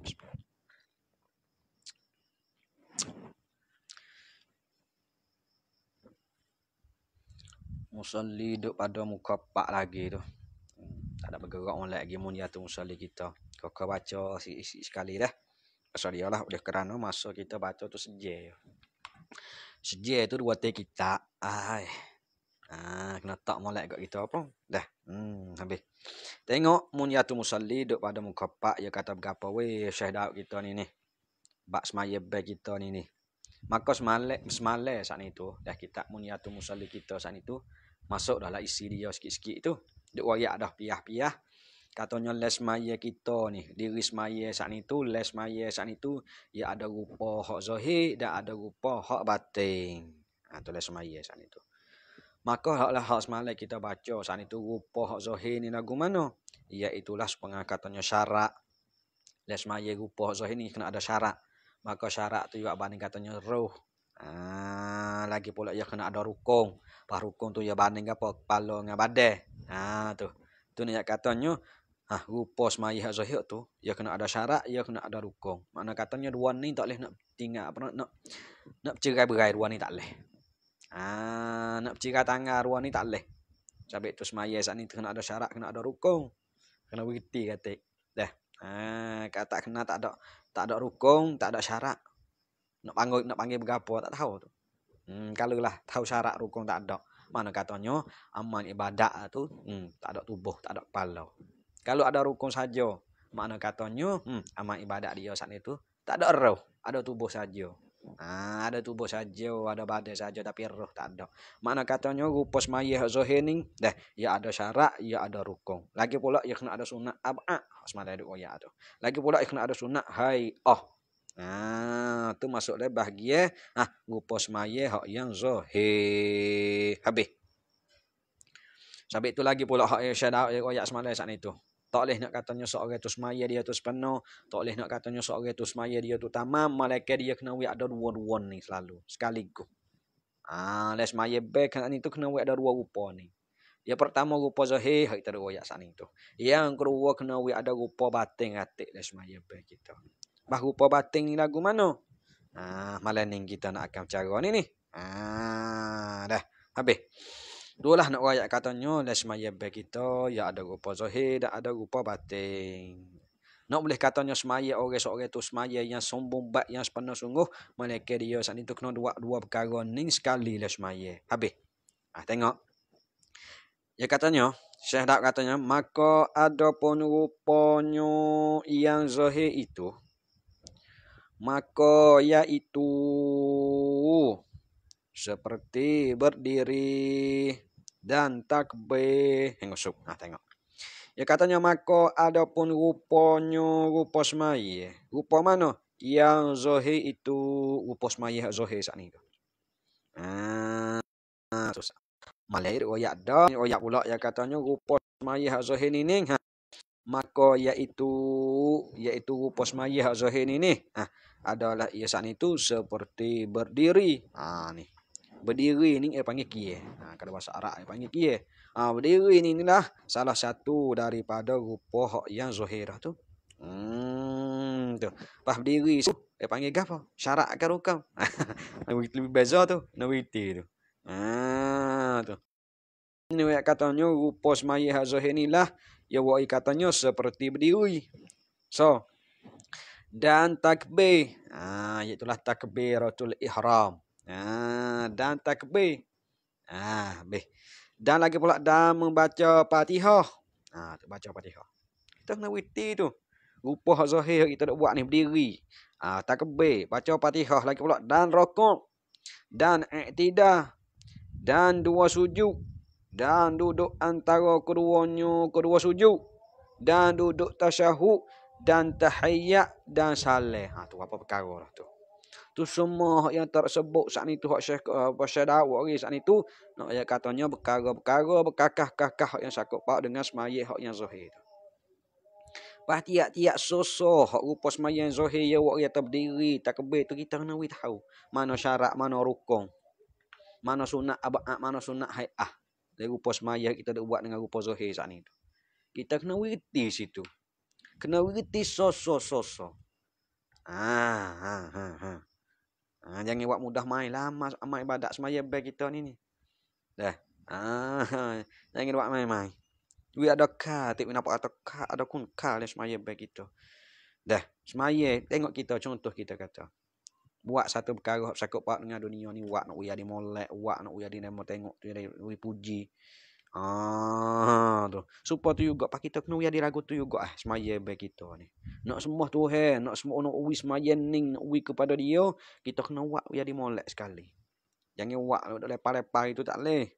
Musalli duk pada muka pak lagi tu. Tak ada bergerak orang lagi Munyatul Musalli kita. Kau baca isi sekali dah. Pasal dia lah oleh kerana masa kita baca tu sejak. Sejak tu dua teh kita. Kena tak molek kat kita apa? Dah. Habis. Tengok Munyatul Musalli duk pada muka pak dia kata berapa weh Syekh Daud kita ni. Bak semaya bag kita ni. Maka semalam saat itu dah kita Munyatul Musalli kita saat itu masuk dalam isi dia sikit-sikit tu. Duk wayak dah piah-piah. Katanya les maya kita ni, diri semaya saat itu, les maya saat itu ya ada rupa hak zahir dan ada rupa hak batin. Tu les maya saat itu. Maka hak semalam kita baca saat itu rupa hak zahir ni lagu mana? Iaitulah katanya syarat. Les maya rupa hak zahir ni kena ada syarat. Maka syarat tu juga banding katanya roh. Lagi pula ia kena ada rukun. Pas rukun tu ia banding apa? Kepala dengan badan. Tu ni katanya rupa semaya hak zahir tu ia kena ada syarat, ia kena ada rukun. Makna katanya dua ni tak boleh nak tinggal apa nak bercerai-berai dua ni tak boleh. Nak bercerai tangan dua ni tak boleh. Sebab tu semaya saat ni kena ada syarat, kena ada rukun. Kena berhenti kata. Dah. Kata kena tak ada rukun, tak ada syarat. Nak panggil berapa tak tahu tu. Kalau lah tahu syarat rukun tak ada. Mana katanya amal ibadat tu tak ada tubuh, tak ada kepala. Kalau ada rukun saja, makna katanya amal ibadat dia saat itu tak ada roh, ada tubuh saja. Ada tubuh saja, ada badan saja tapi roh tak ada. Makna katanya rupa semaya zahir ni dah ia ada syarat, ia ada rukun. Lagi pula ia kena ada sunat ab'ah, semada ada ayat tu. Lagi pula ia kena ada sunat hai'ah. Tu masuk dalam bahagian rupa semaya hak yang zahir. Habis. Sampai itu lagi pula hak yang syada'ah ayat semalam saat itu. Tak boleh nak katanya seorang tu semaya dia tu sepenuh. Tak boleh nak katanya seorang tu semaya dia tu tamam. Malaikat dia kena ada dua-dua ni selalu. Sekaligus. Les maya be kan itu kena we ada dua rupa ni. Yang pertama rupa zahir hak kita royak sat itu. Yang kedua kena we ada rupa batin atik les maya be kita. Bah rupa batin ni lagu mana? Malam ni kita nak akan cara ni. Dah habis. Itulah nak royak katanya les maya be kita ya ada rupa zahir dan ada rupa batin. Nak boleh katanya semaya orang seorang tu semaya yang sombong bat yang sepenuh sungguh malaikat dia saat itu kena dua perkara ni sekali lah semaya. Habis. Tengok. Ya katanya, Syekh Dak katanya, maka adapun rupanya yang zahir itu, maka iaitu seperti berdiri dan takbir. Hengusuk. Tengok. Ya katanya maka adapun rupanya rupa semaya. Rupa mana? Yang zahir itu rupa semaya zahir saat ni tu. Susah. Malai royak dah, royak pula ya katanya rupa semaya zahir ni maka iaitu rupa semaya zahir ni adalah ia saat itu seperti berdiri. Ni. Berdiri ni panggil kie. Kalau bahasa Arab panggil kie. Berdiri ni inilah salah satu daripada rupa yang zahir tu. Tu. Pas berdiri tu panggil gapo? Syarat ke rukun. Lebih beza tu, nawiti tu. Tu. Ini katanya rupa semaya zahir ni lah ya wa katanya seperti berdiri. So dan takbir. Iaitulah takbiratul ihram. Dan takbir. Beh. Dan lagi pula dan membaca Fatihah. Baca Fatihah. Kita kena witi tu. Rupa zahir kita nak buat ni berdiri. Takbir, baca Fatihah lagi pula dan rukuk. Dan i'tidah. Dan dua sujud. Dan duduk antara kedua sujud. Dan duduk tasyahud dan tahiyyat dan salam. Tu apa perkara lah tu. Tu semua yang tersebut saat itu hak Syekh Daud saat itu nak ayat katanya perkara-perkara berkakah-kakah yang sakut pak dengan semaya hak yang zahir. Pas tiap-tiap sosok hak rupa semaya yang zahir ya wak ya terdiri takbir tu kita kena tahu mana syarat mana rukun. Mana sunat abad mana sunat hai'ah. Dari rupa semaya kita dak buat dengan rupa zahir saat itu. Kita kena wirti situ. Kena wirti sosok-sosok. Jangan buat mudah main lama amal ibadat semaya baik kita ni. Dah. Jangan buat main-main. Wi ada ka, tik nampak atau ka ada kun ka le semaya baik kita. Dah. Semaya tengok kita contoh kita kata. Buat satu perkara sakut pak dengan dunia ni buat nak uya di molek, buat nak uya di nemo tengok tu dia puji. Tu. Supaya tu juga pak kita kena uya diragu tu juga semaya baik kita ni. Nak semua Tuhan, nak semua nak uwi semaya ning, nak uwi kepada dia, kita kena buat uya di molek sekali. Jangan buat lepas-lepas itu tak leh.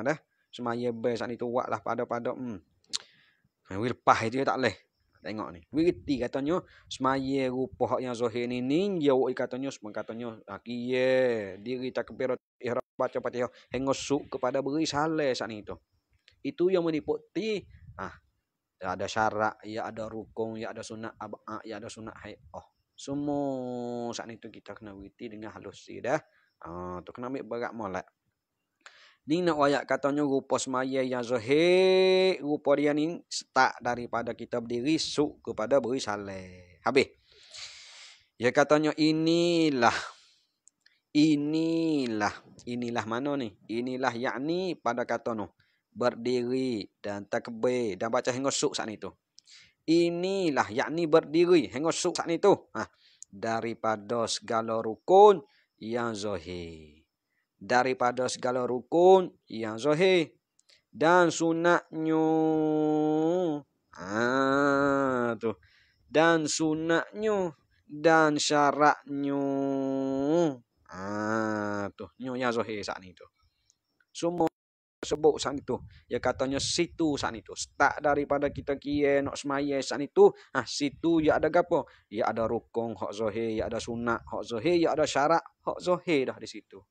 Dah. Semaya baik saat itu buatlah pada-pada Wi lepas itu tak leh. Tengok ni. Wirti katanya semaya rupa yang zahir ni dia woi katanya semua katanya kiye diri takbir ihram baca Fatihah hengosuk kepada beri salah saat itu. Itu yang meniputi ada syarat, ya ada rukun, ya ada sunat ya ada sunat hai'ah. Semua saat itu kita kena wirti dengan halus dah. Tu kena ambil berat molek. Ni nak ayat katanya rupa semaya yang zahir, rupa dia ni start daripada kita berdiri suk kepada beri salam. Habis. Ya katanya inilah mana ni? Inilah yakni pada kata no berdiri dan takbir dan baca hingga suk saat itu. Inilah yakni berdiri hingga suk saat itu. Daripada segala rukun yang zahir. Daripada segala rukun yang zahir dan sunatnya tu dan sunatnya dan syaratnya tu yang zahir saat itu semua sebut saat itu ya katanya situ saat itu start daripada kita kira nak semaya saat itu situ ya ada gapo ya ada rukun hak zahir ya ada sunat hak zahir ya ada syarat hak zahir dah di situ.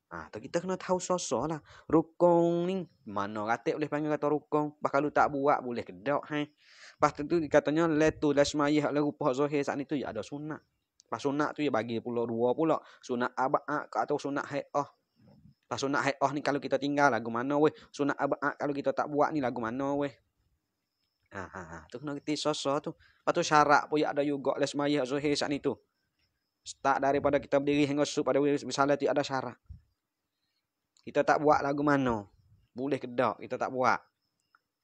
Kita kena tahu sosok lah. Rukun ni, mana ratik boleh panggil kata rukun. Bah kalau tak buat, boleh kedok. Lepas tu katanya, letu lah semayih lah rupa zahir saat itu, ya ada sunat. Pas sunat tu dia bagi pula dua pula. Sunat abad atau sunat hai'ah. Pas sunat hai'ah ni kalau kita tinggal lagu mana weh. Sunat abad kalau kita tak buat ni lagu mana weh. Tu kena reti soso tu. Lepas tu syarat pun ada juga les mayah zuhir saat ni tu. Start daripada kita berdiri hingga sup pada misalnya tu ada syarat. Kita tak buat lagu mana. Boleh ke tak kita tak buat.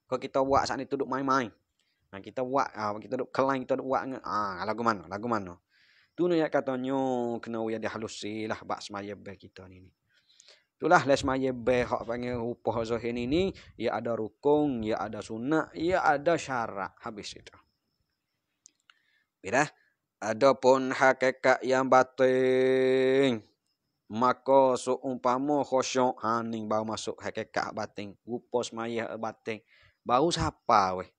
Kalau kita buat saat ni tu duk main-main. Kita buat kita duk kelang kita duk buat lagu mana. Tu ni yang katanya kena we ada halusilah bab semaya bel kita ni. Itulah les semaya bel hak panggil rupah zahir ni ia ada rukun, ia ada sunat, ia ada syarat. Habis itu. Bila adapun hakikat yang batin maka seumpama khusyuk ning baru masuk hakikat batin. Rupa semaya batin. Baru siapa weh?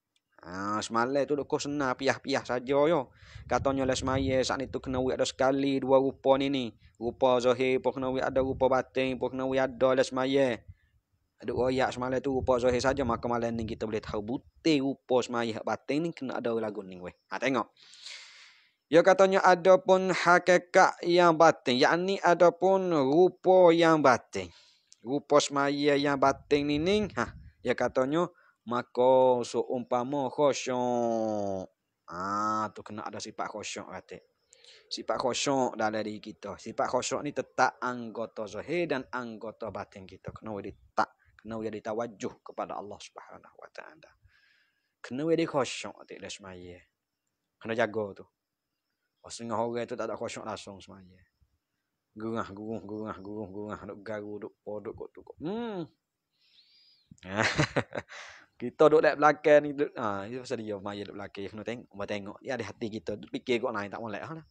Semalam tu duk senar piah-piah saja yo. Katanya les semaya saat ni tu kena we ada sekali dua rupa ni. Rupa zahir pun kena we ada, rupa batin pun kena we ada les semaya. Ada royak semalam tu rupa zahir saja maka malam ni kita boleh tahu butir rupa semaya batin ni kena ada lagu ni weh. Tengok. Ya katanya adapun hakikat yang batin, yakni adapun rupa yang batin. Rupa semaya yang batin ni ya katanya maka seumpama khusyuk. Tu kena ada sifat khusyuk kata. Sifat khusyuk dalam diri kita. Sifat khusyuk ni tetap anggota zahir dan anggota batin kita. Kena ditak, kena jadi tawajuh kepada Allah Subhanahu Wa Taala. Kena jadi khusyuk tak semaya. Kena jaga tu. Setengah orang tu tak ada khusyuk langsung semaya. Gerah, duk garu, duk podok kot tu. Kita duduk dekat belakang ni itu pasal dia maya duduk belakang kena tengok dia ada hati kita duk fikir kok lain tak molek lah.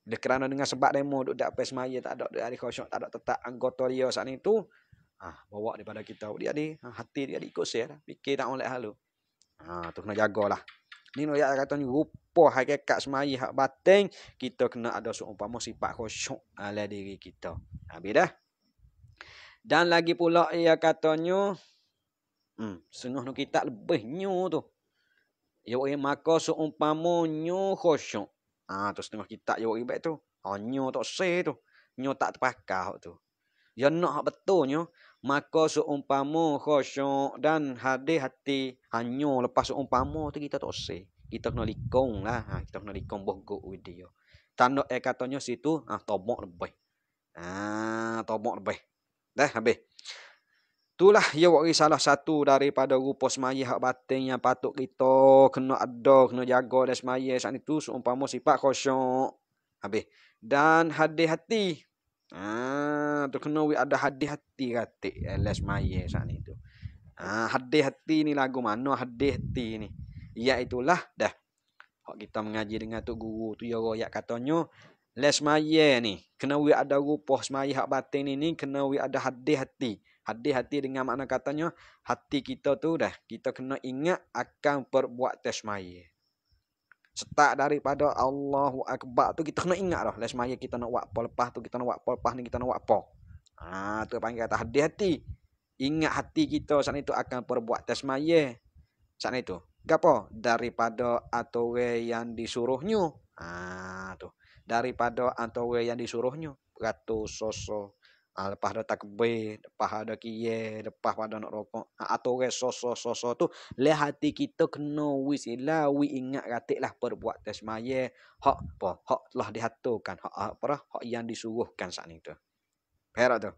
Dia kerana dengan sebab demo duduk dekat pas maya tak ada khusyuk, tak ada tetap anggota dia saat ni tu bawa daripada kita dia ada hati dia ikut saya lah fikir tak molek halu. Tu kena jagalah. Ni no ya katanya rupa hakikat semaya hak batin kita kena ada seumpama sifat khusyuk dalam diri kita. Habis dah. Dan lagi pula ia katanya setengah nu kita lebih nyu tu. Ya maka seumpama nyu khusyuk. Tu setengah kita ya baik tu. Nyu tak se tu. Nyu tak terpakai tu. Ya nak hak betulnya maka seumpama khusyuk dan hadir hati hanyu lepas seumpama tu kita tak se. Kita kena likung lah. Kita kena likung bogok video. Tanda katanya situ tobok lebih. Tobok lebih. Dah habis. Itulah ya salah satu daripada rupa semaya hak batin yang patut kita kena ada, kena jaga dan semaya saat itu seumpama sifat khusyuk. Habis. Dan hadir hati. Tu kena ada hadir hati katik les semaya saat itu. Hadir hati ni lagu mana hadir hati ni? Iaitulah dah. Hak kita mengaji dengan tok guru tu ya royak katanya les semaya ni kena ada rupa semaya hak batin ni kena ada hadir hati. Hadir hati dengan makna katanya hati kita tu dah kita kena ingat akan perbuatan semaya. Start daripada Allahu Akbar tu kita kena ingat dah les semaya kita nak buat apa lepas tu kita nak buat apa lepas ni kita nak buat apa. Tu panggil kata hadir hati. Ingat hati kita saat itu akan perbuatan semaya. Saat itu. Gapo? Daripada aturan yang disuruhnya. Tu. Daripada aturan yang disuruhnya. Beratus soso. Lepas ada takbir, lepas ada kiye, lepas pada nak rokok. Aturan soso tu. Le hati kita kena wisilah, ingat katiklah perbuatan semaya. Hak apa? Hak telah diaturkan. Hak yang disuruhkan saat itu. Perak tu.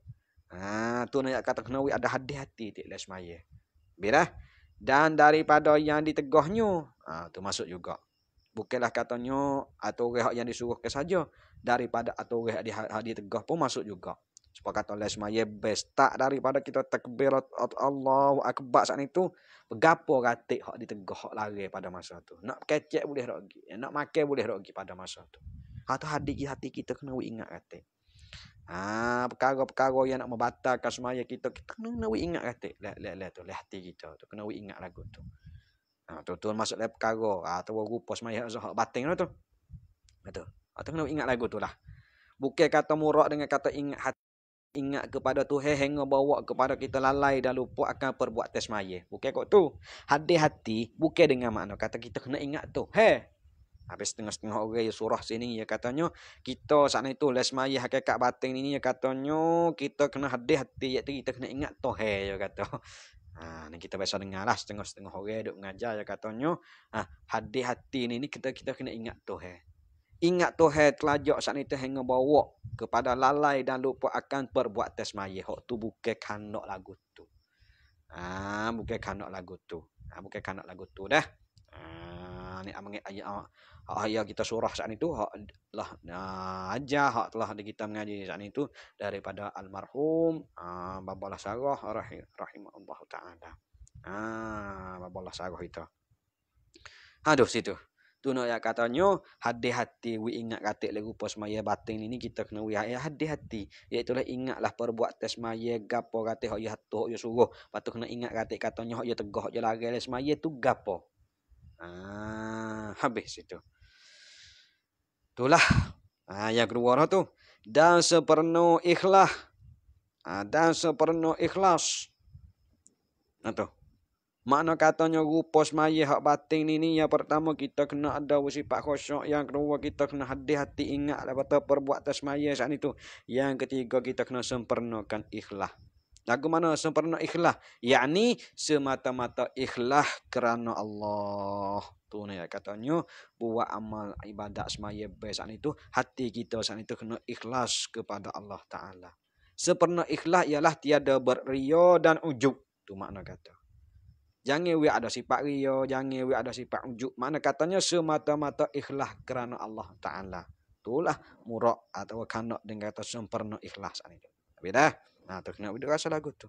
Tu nak kata kena ada hati-hati tik le semaya. Bila? Dan daripada yang ditegahnya, tu masuk juga. Bukanlah katanya aturan yang disuruhkan saja. Daripada aturan yang ditegah pun masuk juga. Sepakat oleh semaya best tak daripada kita takbir Allahu Akbar saat itu. Bergapo katik hak ditegah hak lari pada masa tu. Nak kecek boleh rogi. Nak makan boleh rogi pada masa tu. Atau hati kita kena ingat katik. Perkara-perkara yang nak membatalkan semaya kita kena ingat katik. Tu hati kita tu kena ingat lagu tu. Tu masuk dalam perkara atau rupa semaya hak batin tu. Betul. Atau kena ingat lagu tu lah. Bukan kata murak dengan kata ingat hati. Ingat kepada Tuhan hingga bawa kepada kita lalai dan lupa akan perbuatan semaya. Bukan kok tu. Hadir hati bukan dengan makna kata kita kena ingat tu. Habis setengah-setengah orang surah sini ya katanya kita saat itu les maya hakikat batin ini ya katanya kita kena hati-hati iaitu kita kena ingat Tuhan ya kata. Ni kita biasa dengar lah setengah-setengah orang duk mengajar ya katanya. Hati-hati ini kita kena ingat Tuhan. Ingat Tuhan telajak saat itu hingga bawa kepada lalai dan lupa akan perbuatan semaya. Hak tu bukan kanak lagu tu. Bukan kanak lagu tu. Bukan kanak lagu tu dah. Ni ayat kita surah saat itu hak lah aja hak telah kita mengaji saat itu daripada almarhum Babalah Sarah rahimahullah taala. Babalah Sarah itu. Aduh situ. Tu nak ya katanya hati-hati we ingat katik lagu pas maya batin ini kita kena we hati-hati. Iaitulah ingatlah perbuatan semaya gapo katik hok ya hatu ya suruh. Patu kena ingat katik katanya hok ya tegah je lari le semaya tu gapo. Habis itu. Itulah. Yang kedua tu dan sepenuh ikhlas. Dan sepenuh ikhlas. Tu. Makna katanya rupa semaya hak batin ini yang pertama kita kena ada sifat khusyuk, yang kedua kita kena hati-hati ingat pada perbuatan semaya saat itu, yang ketiga kita kena sempurnakan ikhlas. Lagu mana sempurna ikhlas? Yakni semata-mata ikhlas kerana Allah. Tu ni katanya buat amal ibadat semaya saat itu hati kita saat itu kena ikhlas kepada Allah Taala. Sempurna ikhlas ialah tiada beria dan ujub. Tu makna kata. Jangan we ada sifat ria, jangan we ada sifat ujub. Mana katanya semata-mata ikhlas kerana Allah Ta'ala. Itulah murak atau kanak dengan kata sempurna ikhlas. Tapi dah. Tu kena we rasa lagu tu.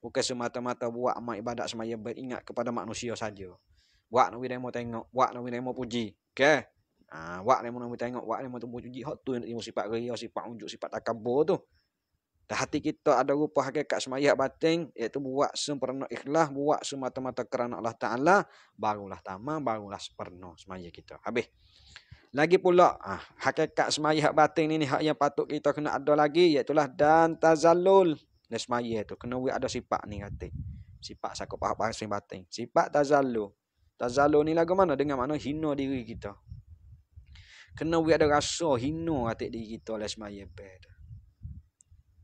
Bukan semata-mata buat amal ibadat semaya beringat kepada manusia saja. Buat nak we demo tengok, buat nak we demo puji. Okey. Buat demo nak we tengok, buat demo tu puji. Hak tu yang sifat ria, sifat ujub, sifat takabur tu. Dan hati kita ada rupa hakikat semaya batin, iaitu buat sempurna ikhlas, buat semata-mata kerana Allah Ta'ala, barulah tamam, barulah sempurna semaya kita. Habis. Lagi pula, hakikat semaya batin ini, hak yang patut kita kena ada lagi, iaitulah dan tazallul. Dan semaya tu, kena ada sifat ni kata. Sifat sakup apa sing batin. Sifat tazallul. Tazallul ni lagu mana? Dengan mana hina diri kita. Kena ada rasa hina hati diri kita oleh semaya batin.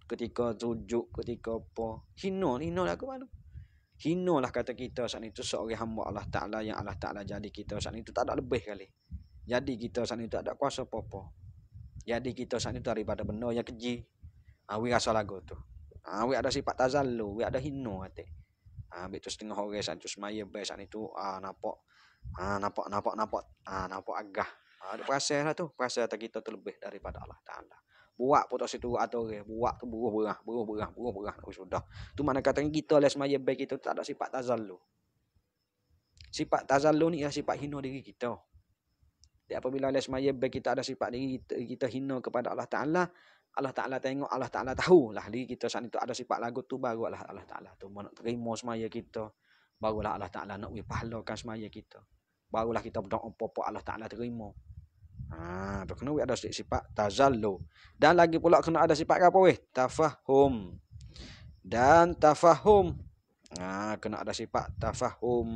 Ketika tujuk, ketika apa. Hina lagu mana? Hina lah kata kita saat itu seorang hamba Allah Ta'ala yang Allah Ta'ala jadi kita saat itu tak ada lebih kali. Jadi kita saat itu tak ada kuasa apa-apa. Jadi kita saat itu daripada benda yang keji. We rasa lagu tu. We ada sifat tazallu, we ada hina hati. Habis tu setengah orang saat itu semaya saat itu nampak agah. Ada perasaan lah tu. Perasaan kita tu lebih daripada Allah Ta'ala. Buat putus situ atau buat tu buruh berah sudah. Tu mana katanya kita les semaya baik kita tak ada sifat tazallu. Sifat tazallu ni ialah sifat hina diri kita. Jadi apabila les semaya baik kita ada sifat diri kita hina kepada Allah Taala, Allah Taala tengok, Allah Taala tahulah diri kita saat itu ada sifat lagu tu, barulah Allah Taala tu nak terima semaya kita. Barulah Allah Taala nak pahlakan semaya kita. Barulah kita berdoa apa-apa Allah Taala terima. Tu kena ada sifat tazallu. Dan lagi pula kena ada sifat apa weh? Tafahum. Dan tafahum. Kena ada sifat tafahum.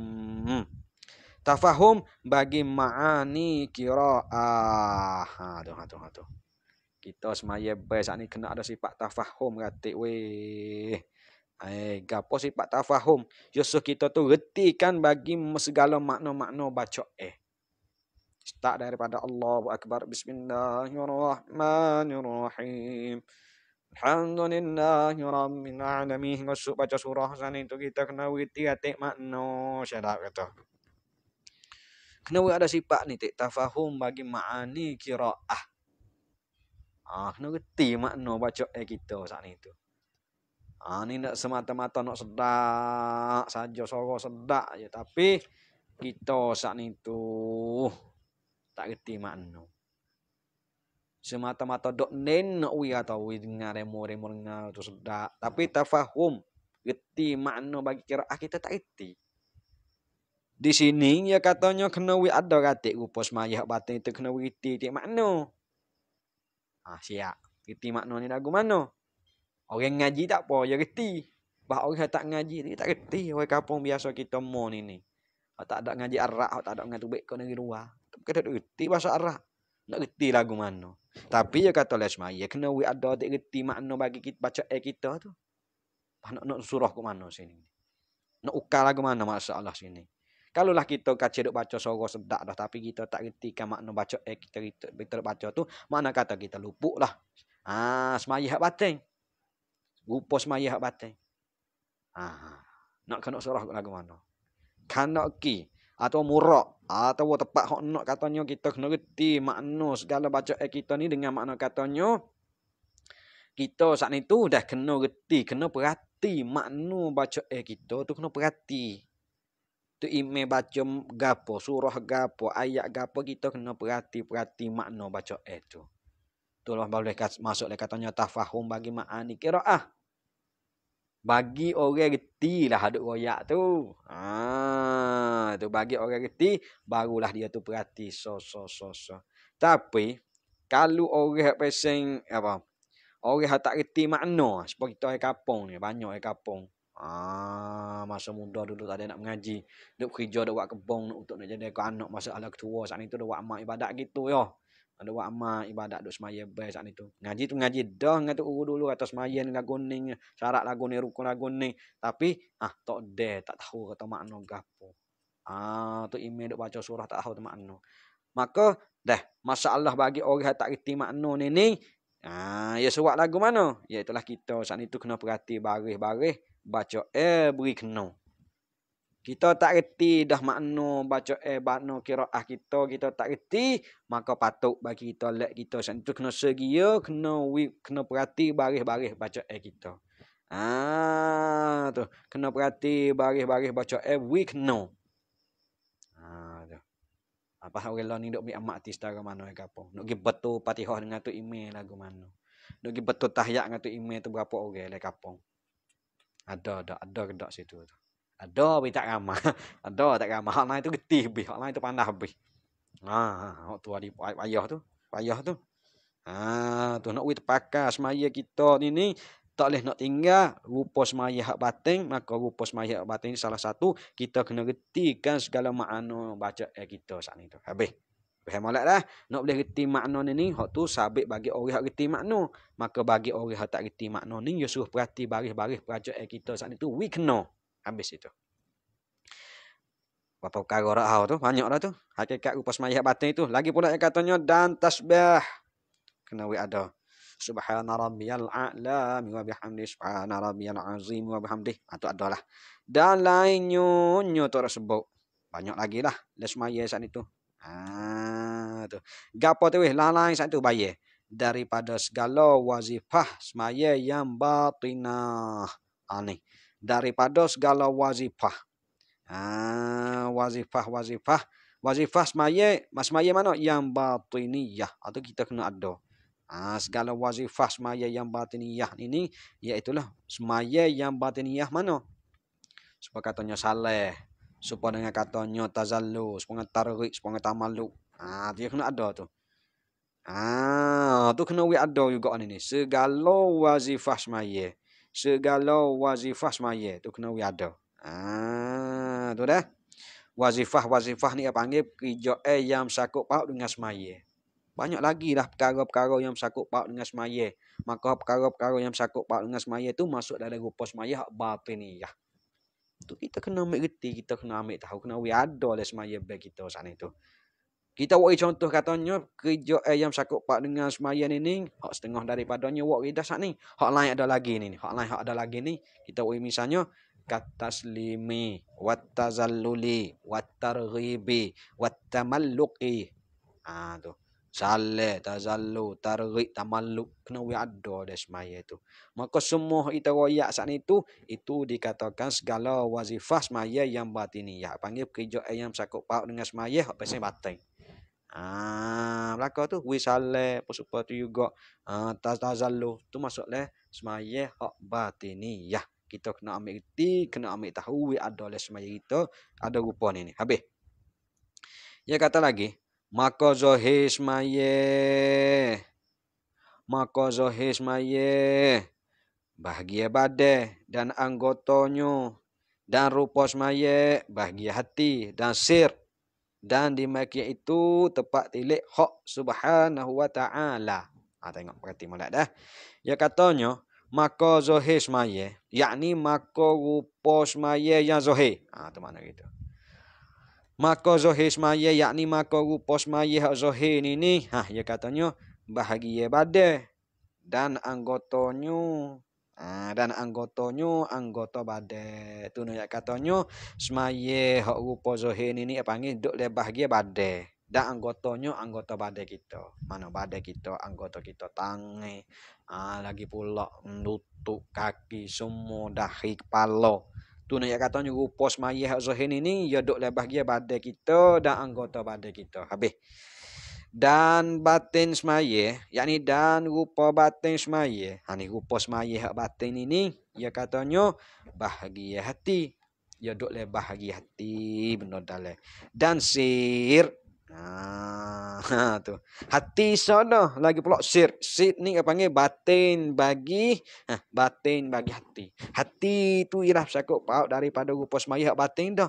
Tafahum bagi ma'ani qiraah. Tu. Kita semaya saat ni kena ada sifat tafahum katik weh. Gapo sifat tafahum? Yusuf kita tu retikan bagi segala makna-makna baca Start daripada Allahu Akbar. Bismillahirrahmanirrahim. Alhamdulillahi Rabbil Alamin. Masuk baca surah sana itu kita kena witi atik makna syarat kata. Kena ada sifat ni tik tafahum bagi ma'ani qiraah. Kena reti makna baca kita saat itu. Ni nak semata-mata nak sedak saja suara sedak je, tapi kita saat itu tak reti makna. Semata-mata dok nen nak wi atau wi dengar remo dengar tu sedak, tapi tafahum reti makna bagi qiraah kita tak reti. Di sini ya katanya kena wi ada katik rupa semaya batin itu kena wi reti makna. Siap. Reti makna ni lagu mana? Orang ngaji tak apa, dia reti. Bah orang tak ngaji dia tak reti. Orang kampung biasa kita mo ni. Tak ada ngaji Arab, tak ada ngaji tubik kau negeri luar. Kita tak reti bahasa Arab. Nak reti lagu mana. Tapi ya kata les semaya kena we ada tak reti makna bagi kita baca kita tu. Nak surah ke mana sini. Nak ukar lagu mana masalah sini. Kalau lah kita kaca duk baca surah sedak dah tapi kita tak reti kan makna baca kita baca tu, mana kata kita lupuk lah. Semaya hak batin. Rupa semaya hak batin. Nak kena surah lagu mana. Kana ki atau murak atau tepat hok nak katanya kita kena reti makna segala baca kita ni dengan makna katanya kita saat ni tu dah kena reti, kena perhati makna baca kita tu kena perhati. Tu email baca gapo, surah gapo, ayat gapo kita kena perhati makna baca tu. Itulah boleh masuk le katanya tafahum bagi ma'ani qiraah. Bagi orang reti lah hadut royak tu. Tu bagi orang reti barulah dia tu perhati so. Tapi kalau orang pesing apa? Orang tak reti makna, sebab kita ai kampung ni, banyak ai kampung. Masa muda dulu tak ada nak mengaji, duk kerja duk buat kebun untuk nak jadi anak masa ala ketua saat itu duk buat amal ibadat gitu yo. Ada buat amal ibadat duk semaya bae saat itu. Ngaji tu ngaji dah ngatu dulu atas semaya ni lagu ning, syarat lagu ni rukun lagu ni. Tapi tak de, tak tahu kata makna gapo. Tu email duk baca surah tak tahu tu makna. Maka dah masalah bagi orang tak reti makna ni. Ya suat lagu mana? Iaitulah kita saat itu kena perhati baris-baris baca beri kena. Kita tak reti dah makna baca makna qiraah kita tak reti, maka patut bagi kita let kita saat itu kena segia, kena perhati baris-baris baca kita. Tu kena perhati baris-baris baca beri kena. Apa orang ni duk ambil amat artis cara mana ke apa. Nak pergi betul Fatihah dengan tu email lagu mana. Nak pergi betul tahiyat dengan tu email tu berapa orang le kapong. Ada ke dak situ tu. Ada tapi tak ramah. Ada tak ramah. Hak lain tu getih habis, hak lain tu pandah habis. Hak tu ada payah tu. Tu nak we terpakai semaya kita ni tak boleh nak tinggal rupa semaya hak batin, maka rupa semaya hak batin salah satu kita kena retikan segala makna baca kita saat ni tu. Habis. Molek dah. Nak boleh reti makna ni hak tu sabit bagi orang hak reti makna. Maka bagi orang hak tak reti makna ni dia suruh perhati baris-baris baca kita saat ni tu we kena. Habis itu. Berapa perkara dah tu, banyak dah tu. Hakikat rupa semaya hak batin itu. Lagi pula yang katanya dan tasbih. Kena we ada. Subhana rabbiyal a'la wa bihamdi subhana rabbiyal azim wa bihamdi. Itu adalah. Dan lainnya tu tersebut. Banyak lagi lah. Lesmaya saat itu. Tu. Gapo tu lain saat itu bayar. Daripada segala wazifah semaya yang batinah. Ni. Daripada segala wazifah. Wazifah semaya mana? Yang batiniyah. Atau kita kena ada. Segala wazifah semaya yang batiniyah ini iaitulah semaya yang batiniyah mana? Supaya katanya saleh, supaya dengan katanya tazallu, supaya targhib, supaya tamallu. Dia kena ada tu. Tu kena ada juga ni. Segala wazifah semaya. Tu kena ada. Tu dah. Wazifah ni apa panggil kerja yang sakup paut dengan semaya. Banyak lagi lah perkara-perkara yang sakup paut dengan semaya. Maka perkara-perkara yang sakup paut dengan semaya tu masuk dalam rupa semaya hak batiniyah. Tu kita kena ambil reti, kita kena ambil tahu, kena ada lah semaya bagi kita sana itu. Kita buat contoh katanya kerja yang sakup paut dengan semaya ni hak setengah daripadanya buat kita saat ni. Hak lain ada lagi ni. Hak ada lagi ni. Kita buat misalnya kataslimi, wattazalluli, wattarghibi, wattamalluqi. Tu. Saleh, tazallu, targhib, tamalluk. Kena ada dah semaya tu. Maka semua kita royak saat itu dikatakan segala wazifah semaya yang batiniyah. Panggil kerja yang sakup paut dengan semaya hak pasal batin. Belakang tu wisale supaya tu juga tazallu tu masuklah semaya hak batiniyah. Kita kena ambil reti, kena ambil tahu ada le semaya kita ada rupa ni. Habis. Dia kata lagi, maka zahir semaya bahagia badan dan anggotanya dan rupa semaya bahagia hati dan sir. Dan di makia itu tepat tilik hak subhanahu wa ta'ala. Tengok berarti molek dah. Ya katanya maka zahir semaya, yakni maka rupa semaya yang zahir. Tu makna gitu. Maka zahir semaya yakni maka rupa semaya hak zahir ni. Ya katanya bahagia badai dan anggotanya anggota badai. Tu nak katanya semaya hak rupa zahir ni panggil duk le bahagia badai. Dan anggotanya anggota badai kita. Mana badai kita, anggota kita tangan. Lagi pula lutut, kaki, semua dahi, kepala. Tu nak katanya rupa semaya hak zahir ni ya duk le bahagia badai kita dan anggota badai kita. Habis. Dan batin semaya, yakni dan rupa batin semaya. Ni rupa semaya hak batin ini, ya katanya bahagia hati. Ya duk le bahagia hati benar dalam. Dan sir. Tu. Hati sana lagi pula sir. Sir ni apa panggil batin bagi batin bagi hati. Hati tu ialah sakut paut daripada rupa semaya hak batin dah.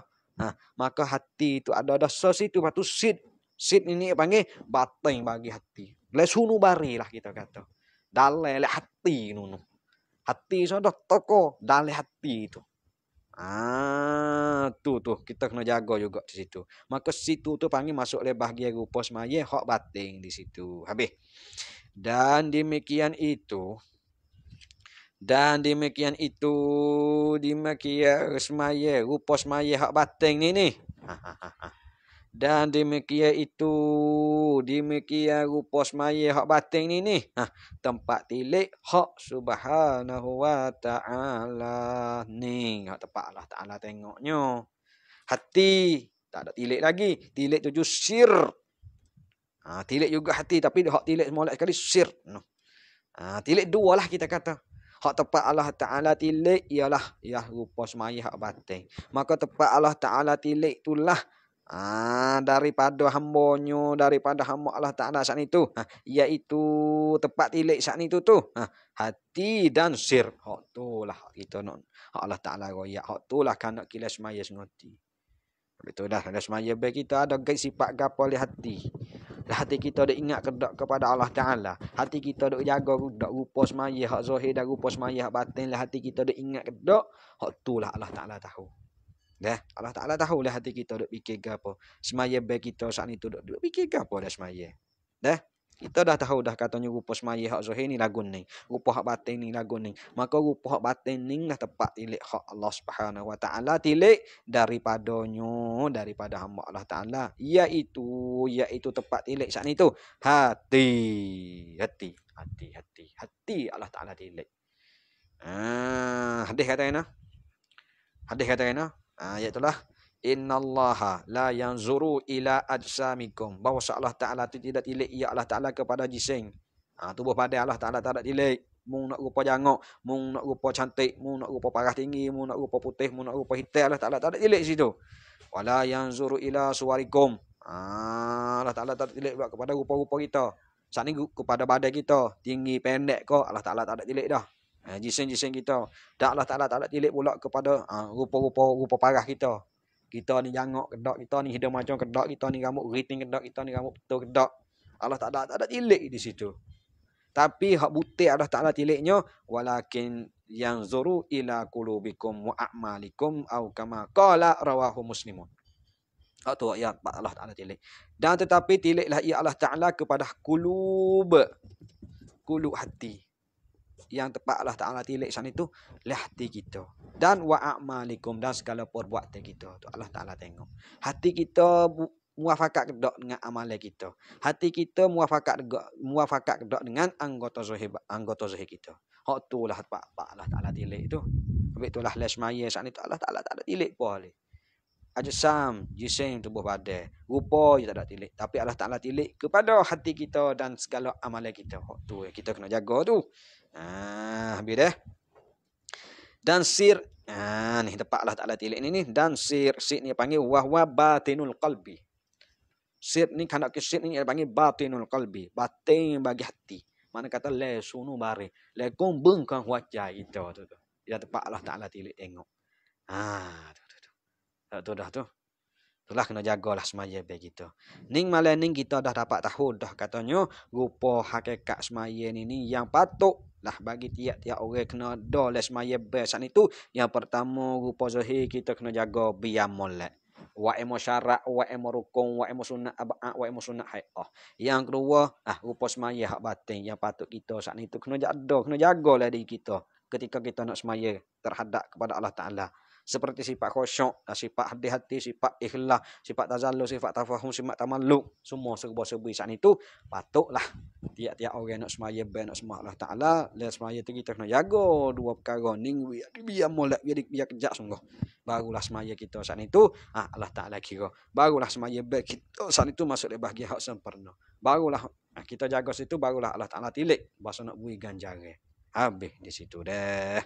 Maka hati tu ada sos itu patu sir. Sid ini panggil batin bagi hati. Le sunu bari lah kita kata. Dale le hati nunu. Hati sudah toko dale hati itu. Tu kita kena jaga juga di situ. Maka situ tu panggil masuk le bahagian rupa semaya hak batin di situ. Habis. Dan demikian itu demikian semaya rupa semaya hak batin ni. Dan demikian rupa semaya hak batin ni. Tempat tilik hak subhanahu wa ta'ala ni. Hak tempat Allah Ta'ala tengoknya. Hati. Tak ada tilik lagi. Tilik tujuh sir. Tilik juga hati. Tapi hak tilik semula sekali sir. Tilik dua lah kita kata. Hak tempat Allah Ta'ala tilik ialah rupa semaya hak batin. Maka tempat Allah Ta'ala tilik itulah daripada hambanya, daripada hamba Allah Ta'ala saat itu, iaitu tempat tilik saat itu tu, hati dan sir. Hak tu lah kita nak, hak Allah Ta'ala royak, hak tu lah kanak kila semaya sengerti. Betul dah, ada semaya baik kita ada sifat gapo oleh hati. Hati kita dah ingat kepada Allah Ta'ala. Hati kita dah jaga rupa semaya hak zahir dan rupa semaya hak batin lah. Hati kita dah ingat hak tu lah Allah Ta'ala tahu. Allah Ta'ala tahu lah hati kita duk fikir apa. Semaya baik kita saat itu duk fikir apa dah semaya. Kita dah tahu dah katanya rupa semaya hak zahir ni lagu ni. Rupa hak batin ni lagu ni. Maka rupa hak batin ni lah tepat tilik hak Allah Subhanahu wa Ta'ala tilik daripada hamba Allah Ta'ala. Iaitu tepat tilik saat itu. Hati Allah Ta'ala tilik. Hadis kata kena. Iaitulah innallaha la yanzuru ila ajsamikum. Bahawa Allah Ta'ala itu tidak tilik ia Allah Ta'ala kepada jisim. Tubuh badan Allah Ta'ala tak ada tilik. Mung nak rupa jangok, mung nak rupa cantik, mung nak rupa parah tinggi, mung nak rupa putih, mung nak rupa hitam, Allah Ta'ala tak ada tilik situ. Wala yanzuru ila suwarikum. Allah Ta'ala tak ada tilik kepada rupa-rupa kita. Saat ni kepada badan kita, tinggi pendek ko, Allah Ta'ala tak ada tilik dah. Jisim-jisim kita. Dan Allah Ta'ala tak ada tilik pula kepada rupa parah kita. Kita ni jangok kedak, kita ni hidung macam kedak, kita ni rambut keriting kedak, kita ni rambut betul kedak. Allah Ta'ala tak ada tilik di situ. Tapi hak butik Allah Ta'ala tiliknya walakin yanzuru ila qulubikum wa a'malikum au kama qala rawahu muslimun. Tu ayat Allah Ta'ala tilik. Dan tetapi tiliklah ia Allah Ta'ala kepada kulub hati. Yang tepat Allah Ta'ala tilik sana itu hati kita. Dan wa a'malikum dan segala perbuatan kita. Tu Allah Ta'ala tengok. Hati kita muafakat kedak dengan amalan kita. Hati kita muafakat kedak dengan anggota zahir kita. Hak tu lah tepat Allah Ta'ala tilik tu. Habis itulah lesmaya saat itu Allah Ta'ala tak ada tilik pun boleh. Ajsam, jisim tubuh badan. Rupa dia tak ada tilik. Tapi Allah Ta'ala tilik kepada hati kita dan segala amalan kita. Hak tu kita kena jaga tu. Habis dah. Dan sir, ni tempat Allah Ta'ala tilik ni. Dan sir ni panggil wahwa batinul qalbi. Sir ni kanak ke sir ni panggil batinul qalbi. Batin bagi hati. Mana kata le sunu bare. Le kong bengkang wajah itu tu. Ya tempat Allah Ta'ala tilik tengok. Tu dah tu. Itulah kena jagalah semaya be kita. Ning malah ning kita dah dapat tahu dah katanya rupa hakikat semaya ni yang patut lah bagi tiap-tiap orang kena ada lah semaya be saat itu. Yang pertama rupa zahir kita kena jaga biar molek. Wa emo syarat, wa emo rukun, wa emo sunat abaa, wa emo sunat hai'ah. Yang kedua, rupa semaya hak batin yang patut kita saat itu kena jaga lah diri kita ketika kita nak semaya terhadap kepada Allah Taala. Seperti sifat khusyuk, sifat hati-hati, sifat ikhlas, sifat tazallul, sifat tafahum, sifat tamalluk, semua serba-serbi saat itu patutlah tiap-tiap orang nak semaya nak semua Allah Taala, dan semaya tu kita kena jaga dua perkara ni biar molek biar kejak sungguh. Barulah semaya kita saat itu Allah Taala kira. Barulah semaya kita saat itu masuk di bahagian hak sempurna. Barulah kita jaga situ barulah Allah Taala tilik bahasa nak beri ganjaran. Habis di situ dah.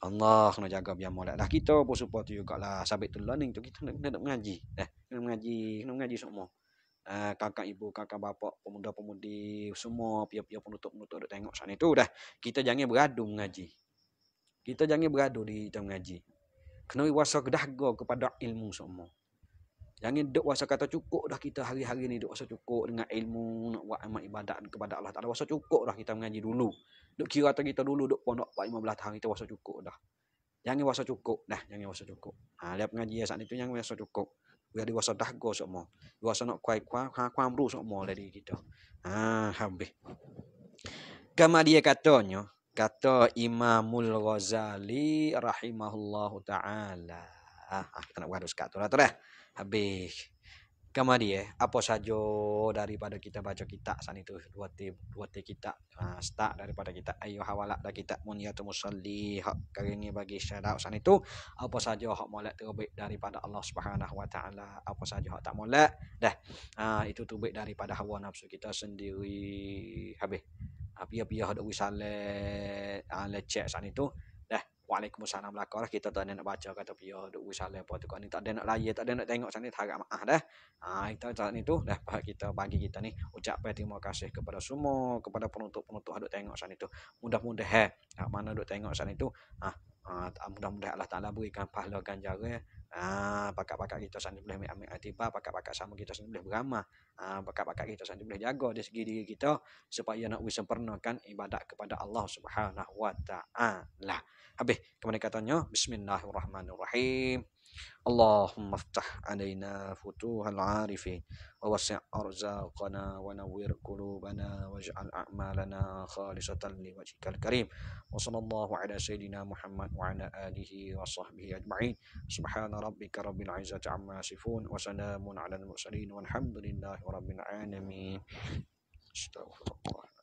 Allah kena jaga biar molek dah kita pun support jugalah sabit tu learning tu kita nak mengaji kena mengaji semua kakak ibu kakak bapa pemuda-pemudi semua pihak-pihak penutup-penutup duk tengok sana itu dah kita jangan beradu mengaji di dalam mengaji kena wasa kedahaga kepada ilmu semua jangan duk wasa kata cukup dah kita hari-hari ni duk wasa cukup dengan ilmu nak buat amal ibadat kepada Allah Taala wasa cukup dah kita mengaji dulu duk kira kita dulu duk pondok 15 tahun kita wasa cukup dah. Jangan wasa cukup dah, jangan wasa cukup. Lihat pengajian saat itu jangan wasa cukup. Biar diwasa dah go semua. Diwasa nak kuam ru semua dari kita. Habis. Kama dia katanya, kata Imamul Ghazali rahimahullahu taala. Kita nak beradu sekat tu lah tu dah. Habis. Kama dia, apa saja daripada kita baca kitab saat itu dua t kitab start daripada kitab ayu hawalak dan kitab Munyatul Musalli hak karengi bagi syarat saat itu apa saja hak molek terbaik daripada Allah Subhanahu Wa Taala apa saja hak tak molek dah itu terbaik daripada hawa nafsu kita sendiri habis pia-pia ada wisale lecek saat itu dah Waalaikumsalam belakang kita tak ada nak baca kata pia duk wisale apa tu kan ni tak ada nak layar tak ada nak tengok sana harap maaf dah itu saat itu dah kita bagi kita ni ucapkan terima kasih kepada semua kepada penuntut-penuntut duk tengok sana itu mudah-mudahan mana duk tengok sana itu mudah-mudahan Allah Taala berikan pahala ganjaran pakat-pakat kita sana boleh ambil iktibar pakat-pakat sama kita sana boleh beramal pakat-pakat kita sana boleh jaga dari segi diri kita supaya nak sempurnakan ibadat kepada Allah Subhanahu Wa Taala. Habis kemudian katanya Bismillahirrahmanirrahim. Allahumma ftah alaina futuhal arifin wa wasi' arzaqana wa nawwir qulubana waj'al a'malana khalisatan liwajhikal karim wa sallallahu ala sayidina Muhammad wa ala alihi wa sahbihi ajma'in subhana rabbika rabbil izzati amma yasifun wa salamun ala al mursalin walhamdulillahi rabbil alamin. Astaghfirullah.